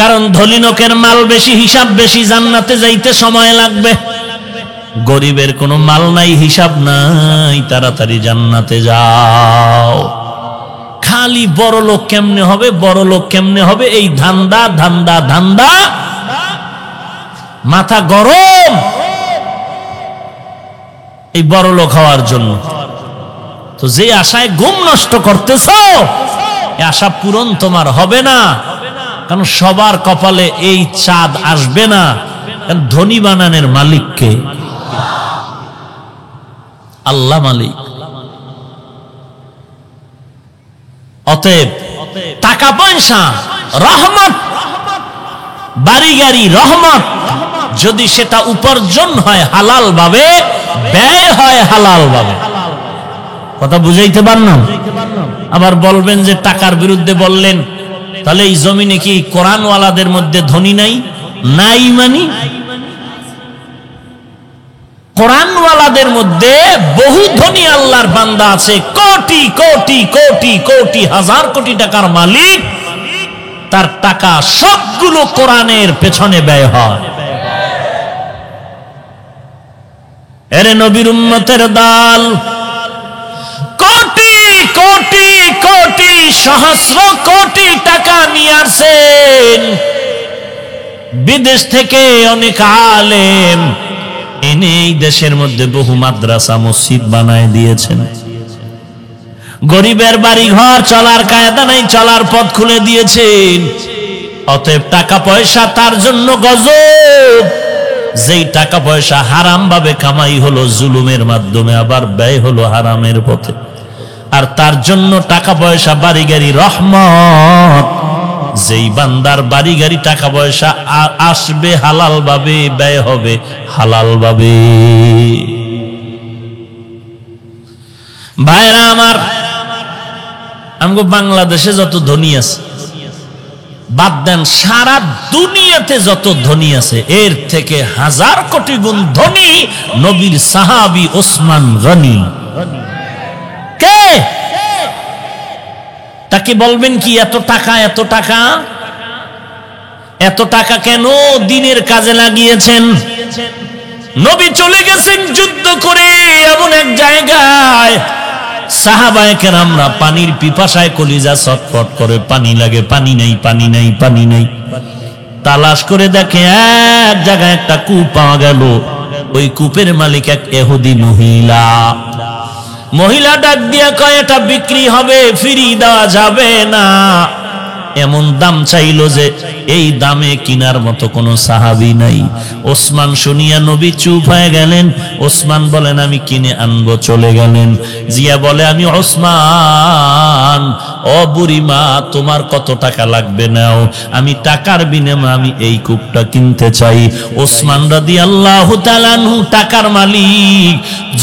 কারণ ধনী লোকের মাল বেশি, হিসাব বেশি, জান্নাতে যাইতে সময় লাগবে। গরিবের কোনো মাল নাই, হিসাব নাই, তাড়াতাড়ি জান্নাতে যাও। খালি বড় লোক কেমনে হবে, বড় লোক কেমনে হবে, এই ধান্দা ধান্দা ধান্দা, মাথা গরম এই বড় লোক হওয়ার জন্য। তো যে আশায় ঘুম নষ্ট করতেছ, এই আশা পূরণ তোমার হবে না, কারণ সবার কপালে এই চাঁদ আসবে না। কারণ ধনী বানানের মালিককে আল্লাহ মালিক। অতএব টাকা পয়সা রহমত, বাড়ি গাড়ি রহমত, যদি সেটা উপার্জন হয় হালাল ভাবে, ব্যয় হয় হালাল ভাবে। কথা বুঝাইতে পারলাম? আবার বলবেন যে টাকার বিরুদ্ধে বললেন, তাহলে এই জমিনে কি কোরআনওয়ালাদের মধ্যে ধনী নাই? নাই মানি, কোরআনওয়ালাদের মধ্যে বহু ধনী আল্লাহর বান্দা আছে, কোটি কোটি কোটি কোটি হাজার কোটি টাকার মালিক, তার টাকা সবগুলো কোরআনের পেছনে ব্যয় হয়। এরে নবীর উম্মতের দল, কোটি কোটি কোটি সহস্র কোটি টাকা নিয়ে আসেন বিদেশ থেকে অনেক আলেম এনে এই দেশের মধ্যে বহু মাদ্রাসা মসজিদ বানায় দিয়েছেন। গরিবের বাড়ি ঘর চলার কায়দা নাই, চলার পথ খুলে দিয়েছেন। অতএব টাকা পয়সা তার জন্য গজব, যেই টাকা পয়সা হারাম ভাবে কামাই হলো জুলুমের মাধ্যমে, আবার ব্যয় হলো হারামের পথে। আর তার জন্য টাকা পয়সা বাড়ি গাড়ি রহমত, যেই বান্দার বাড়ি গাড়ি টাকা পয়সা আসবে হালাল ভাবে, ব্যয় হবে হালাল ভাবে। ভাইরা আমার, আমগো বাংলাদেশে যত ধনী আছে, বাদ দেন সারা দুনিয়াতে যত ধনী আছে, এর থেকে 1000 কোটি গুণ ধনী নবীর সাহাবী ওসমান গনি। কে? তাকে বলবেন কি এত টাকা, এত টাকা, এত টাকা কেন? দিনের কাজে লাগিয়েছেন। নবী চলে গেছেন যুদ্ধ করে এমন এক জায়গায়, সাহাবায়ে কেরামরা পানির পিপাসায় কলিজা ছটফট করে, পানি লাগে, পানি নাই, পানি নাই, পানি নাই। তালাশ করে দেখে এক জায়গায় একটা কূপ পাওয়া গেল। ওই কূপের মালিক এক ইহুদি মহিলা। মহিলা ডাক দিয়া কয়, এটা বিক্রি হবে, ফিরিয়ে দেওয়া যাবে না। এমন দাম চাইলো যে এই দামে কিনার মতো কোনো সাহাবী নাই। ওসমান শুনিয়া নবী চুপ হয়ে গেলেন। ওসমান বলেন আমি কিনে আনবো, চলে গেলেন। জিয়া বলে আমি ওসমান, ও বুড়িমা তোমার কত টাকা লাগবে নাও, আমি টাকার বিনিময়ে আমি এই কূপটা কিনতে চাই। ওসমান রাদিয়াল্লাহু তাআলা আনহু টাকার মালিক,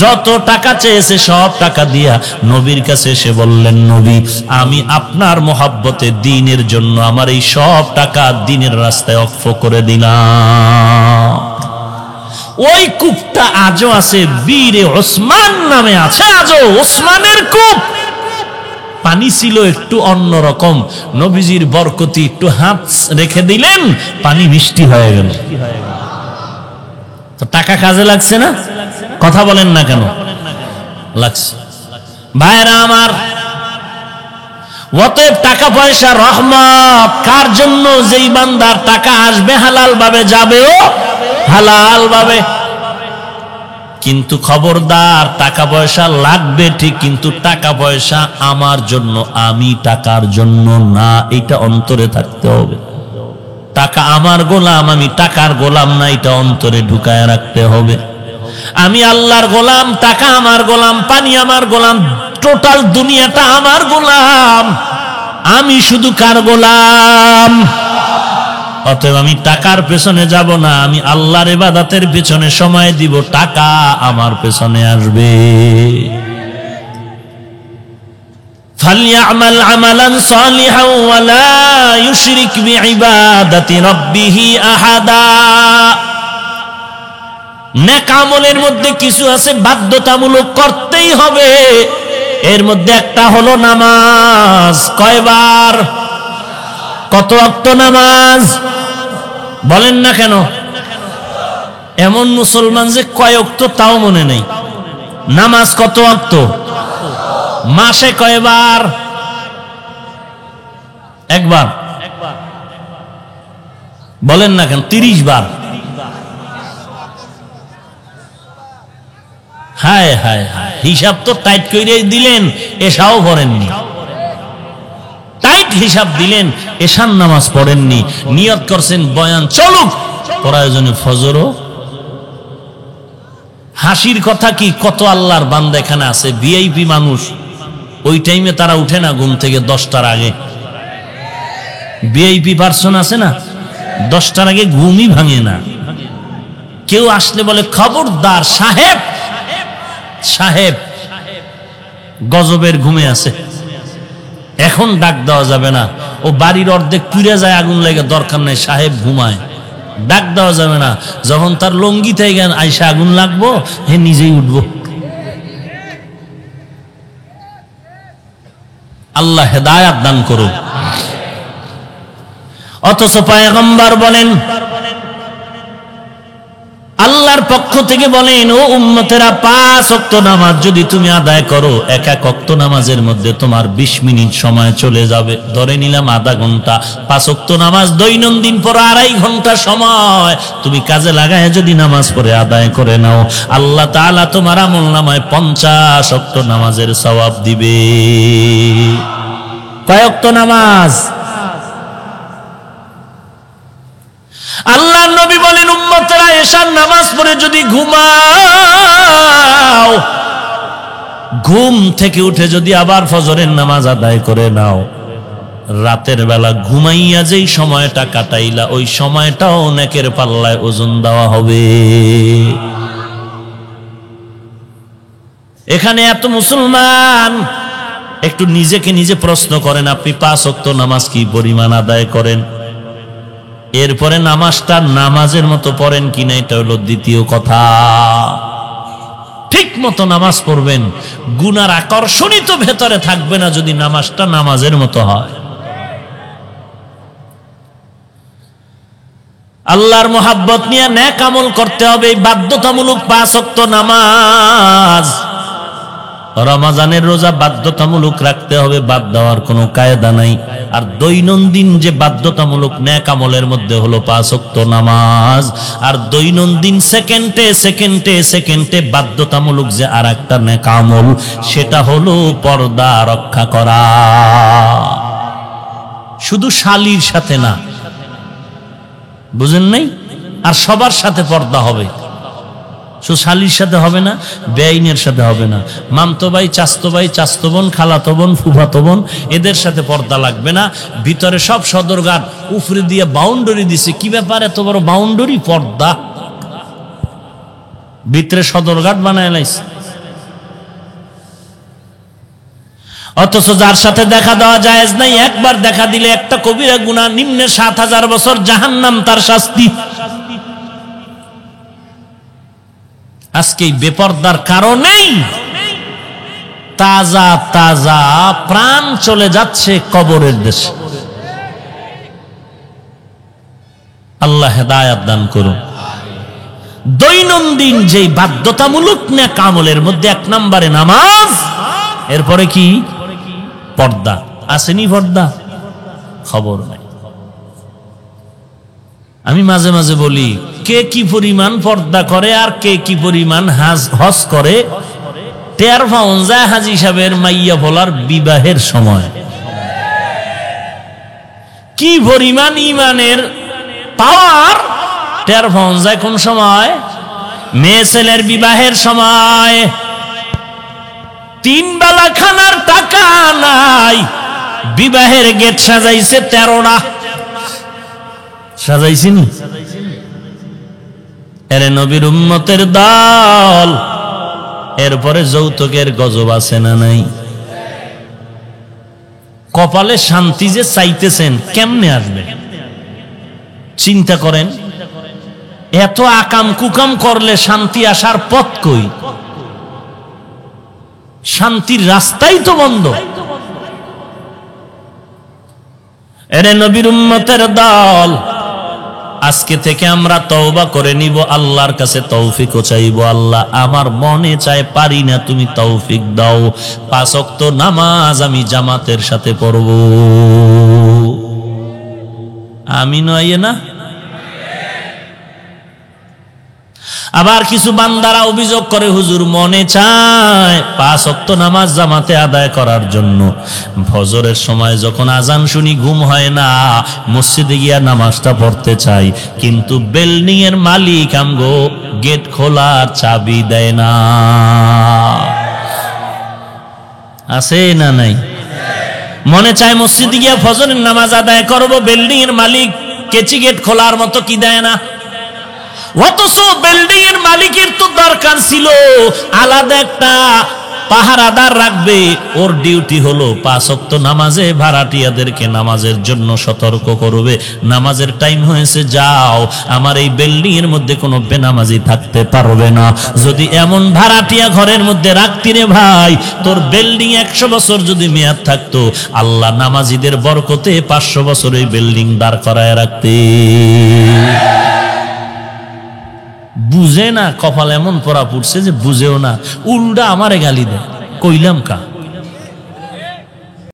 যত টাকা চেয়েছে সব টাকা দিয়া নবীর কাছে এসে বললেন নবী আমি আপনার মহব্বতে দ্বীনের জন্য আমার এই সব টাকা দ্বীনের রাস্তায় ওয়াকফ করে দিলাম। ওই কূপটা আজও আছে, বীরে ওসমান নামে আছে আজও, ওসমানের কূপ। পানি ছিল একটু অন্যরকম, নবীজির বরকতি একটু হাত রেখে দিলেন, পানি মিষ্টি হয়ে গেল। তো টাকা কাজে লাগছে না? কথা বলেন না কেন? লাগছে। ভাইরা আমার, অতএব টাকা পয়সা রহমত কার জন্য? যেই বান্দার টাকা আসবে হালাল ভাবে, যাবেও হালাল ভাবে। কিন্তু খবরদার, টাকা পয়সা লাগবে ঠিক, কিন্তু টাকা পয়সা আমার জন্য, আমি টাকার জন্য না, এটা অন্তরে থাকতে হবে। টাকা আমার গোলাম, আমি টাকার গোলাম না, এটা অন্তরে ঢুকায় রাখতে হবে। আমি আল্লাহর গোলাম, টাকা আমার গোলাম, পানি আমার গোলাম, টোটাল দুনিয়াটা আমার গোলাম। আমি শুধু কার গোলাম? অতএব আমি টাকার পেছনে যাব না, আমি আল্লাহর ইবাদতের পেছনে সময় দিব, টাকা আমার পেছনে আসবে। ফালইআমাল আমালান সালিহান ওয়া লা ইউশরিক বিইবাদাতি রাব্বিহি আহাদা। নেক আমলের মধ্যে কিছু আছে বাধ্যতামূলক করতেই হবে, এর মধ্যে একটা হলো নামাজ। কয়বার? কত ওয়াক্ত নামাজ? বলেন না কেন? এমন মুসলমান যে কয় ওয়াক্ত তাও মনে নেই। নামাজ কত ওয়াক্ত? মাসে কয়বার? একবার। বলেন না কেন? 30 বার। হায় হায় হায়, হিসাব তো টাইট করে দিলেন, এশাও পড়েননি। টাইট হিসাব দিলেন, এশার নামাজ পড়েননি। নিয়ত করছেন বয়ান চলুক, প্রয়োজনে ফজরও। হাসির কথা কি, কত আল্লাহর বান্দা এখানে আছে, ভিআইপি মানুষ, ওই টাইমে তারা উঠে না ঘুম থেকে 10টার আগে। ভিআইপি পার্সন আছে না, 10টার আগে ঘুমই ভাঙে না। কেউ আসলে বলে খবরদার সাহেব, সাহেব গজবের ঘুমে আছে, এখন ডাক দেওয়া যাবে না। ও বাড়ির অর্ধেক পুড়ে যায়, আগুন লেগে, দরকার নাই, সাহেব ঘুমায়, ডাক দেওয়া যাবে না। যখন তার লঙ্গি থেকে আইসা আগুন লাগবো, হে নিজেই উঠবো। আল্লাহ হেদায়াত দান করুন। অথচ পয়গম্বর বলেন, আল্লাহর পক্ষ থেকে বলেন, ও উম্মতেরা, 5 ওয়াক্ত নামাজ যদি তুমি আদায় করো, এক এক ওয়াক্ত নামাজের মধ্যে তোমার 20 মিনিট সময় চলে যাবে। ধরে নিলাম আধা ঘন্টা, 5 ওয়াক্ত নামাজ দৈনন্দিন পড়া 2.5 ঘন্টা সময় তুমি কাজে লাগায় যদি নামাজ পড়ে আদায় করে নাও, আল্লাহ তাআলা তোমার আমলনামায় 50 ওয়াক্ত নামাজের সওয়াব দিবে। কয় ওয়াক্ত নামাজ? আল্লাহর নবী বলেন, উম্মতেরা, এশার নামাজ পড়ে যদি ঘুমাও, ঘুম থেকে উঠে যদি আবার ফজরের নামাজ আদায় করে নাও, রাতের বেলা ঘুমাইয়া যেই সময়টা কাটাইলা, ওই সময়টাও নেকের পাল্লায় ওজন দেওয়া হবে। এখানে এত মুসলমান, একটু নিজেকে নিজে প্রশ্ন করেন, আপনি 5 ওয়াক্ত নামাজ কি পরিমাণ আদায় করেন? এরপরে নামাজটা নামাজের মতো পড়েন কিনা, এটা হলো দ্বিতীয় কথা। ঠিক মতো নামাজ পড়বেন, গুনার আকর্ষণই তো ভেতরে থাকবে না যদি নামাজটা নামাজের মতো হয়। আল্লাহর মোহাব্বত নিয়ে নেক আমল করতে হবে। বাধ্যতামূলক 5 ওয়াক্ত নামাজ, রমজানের রোজা বাধ্যতামূলক রাখতে হবে, বাদ দেওয়ার কোনো কায়দা নাই। আর দৈনন্দিন যে বাধ্যতামূলক নেক আমলের মধ্যে হলো 5 ওয়াক্ত নামাজ, আর দৈনন্দিন সেকেন্ডে সেকেন্ডে সেকেন্ডে বাধ্যতামূলক যে আর একটা নেক আমল, সেটা হলো পর্দা রক্ষা করা। শুধু শালীর সাথে না, বুঝেন নাই? আর সবার সাথে পর্দা হবে, শুধু শালীর সাথে হবে না, বেআইনের সাথে হবে না, মামতো ভাই, চাচতো ভাই, চাচতো বোন, খালাতো বোন, ফুফাতো বোন, এদের সাথে পর্দা লাগবে না। ভিতরে সব সদরঘাট, উপরে দিয়ে বাউন্ডারি দিছে। কি ব্যাপার, এত বড় বাউন্ডারি? পর্দা। ভিতরে সদরঘাট বানায় লাইছে। অথচ যার সাথে দেখা দেওয়া জায়েজ নাই, একবার দেখা দিলে একটা কবিরা গুনাহ, নিম্নে ৭,০০০ বছর জাহান্নাম তার শাস্তি। আজকে এই বেপরদার কারণেই তাজা তাজা প্রাণ চলে যাচ্ছে কবরের দেশে। আল্লাহ হেদায়েত দান করুন। দৈনন্দিন যেই বাধ্যতামূলক নেক আমলের মধ্যে ১ নম্বরে নামাজ, এরপরে কি? পর্দা। আসেনি পর্দা? খবর নাই। আমি মাঝে মাঝে বলি, কে কি পরিমাণ পর্দা করে আর কে কি পরিমাণ হজ করে টের পাওয়া যায় হাজী সাহেবের মাইয়া ভোলার বিবাহের সময়। কি পরিমাণ ইমানের পাওয়ার টের পাওয়া যায় কোন সময়? মেয়ে ছেলের বিবাহের সময়। 3 বেলা খানার টাকা নাই, বিবাহের গেট সাজাইছে 13টা। সাজাইছিনি? এরে নবীর উম্মতের দল, এরপরে যৌতুকের গজব আছে না নাই? কপালে শান্তি যে চাইতেছেন, কেমনে আসবে চিন্তা করেন। এত আকাম কুকাম করলে শান্তি আসার পথ কই? শান্তির রাস্তাই তো বন্ধ। এরে নবীর উম্মতের দল, আজকে থেকে আমরা তওবা করে নিব, আল্লাহর কাছে তৌফিক চাইবো। আল্লাহ, আমার মনে চায়, পারি না, তুমি তৌফিক দাও। 5 ওয়াক্ত নামাজ আমি জামাতের সাথে পড়ব। আমিন হয় না? আবার কিছু বান্দারা অভিযোগ করে, হুজুর মনে চায় 5 ওয়াক্ত নামাজ জামাতে আদায় করার জন্য, ফজরের সময় যখন আজান শুনি ঘুম হয় না, মসজিদে গিয়া নামাজটা পড়তে চাই, কিন্তু বিল্ডিং এর মালিক আমগো গেট খোলার চাবি দেয় না। আছে না নাই? মনে চায় মসজিদে গিয়া ফজরের নামাজ আদায় করব, বিল্ডিং এর মালিক কেচি গেট খোলার মতো কি দেয় না। অথচ বিল্ডিং এর মালিকের তো দরকার ছিল আলাদা একটা পাহারাদার রাখবে, ওর ডিউটি হলো 5 ওয়াক্ত নামাজে ভাড়াটিয়াদেরকে নামাজের জন্য সতর্ক করবে। নামাজের টাইম হয়েছে, যাও, আমার এই বিল্ডিং এর মধ্যে কোনো বেনামাজি থাকতে পারবে না। যদি এমন ভাড়াটিয়া ঘরের মধ্যে রাখতি রে ভাই, তোর বিল্ডিং 100 বছর যদি মেয়াদ থাকতো, আল্লাহ নামাজিদের বরকতে 500 বছর এই বিল্ডিং দাঁড় করায় রাখতে। বুঝে না, কপাল এমন পড়া পড়ছে যে বুঝেও না, উল্টা আমারে গালি দেয়। কইলাম কা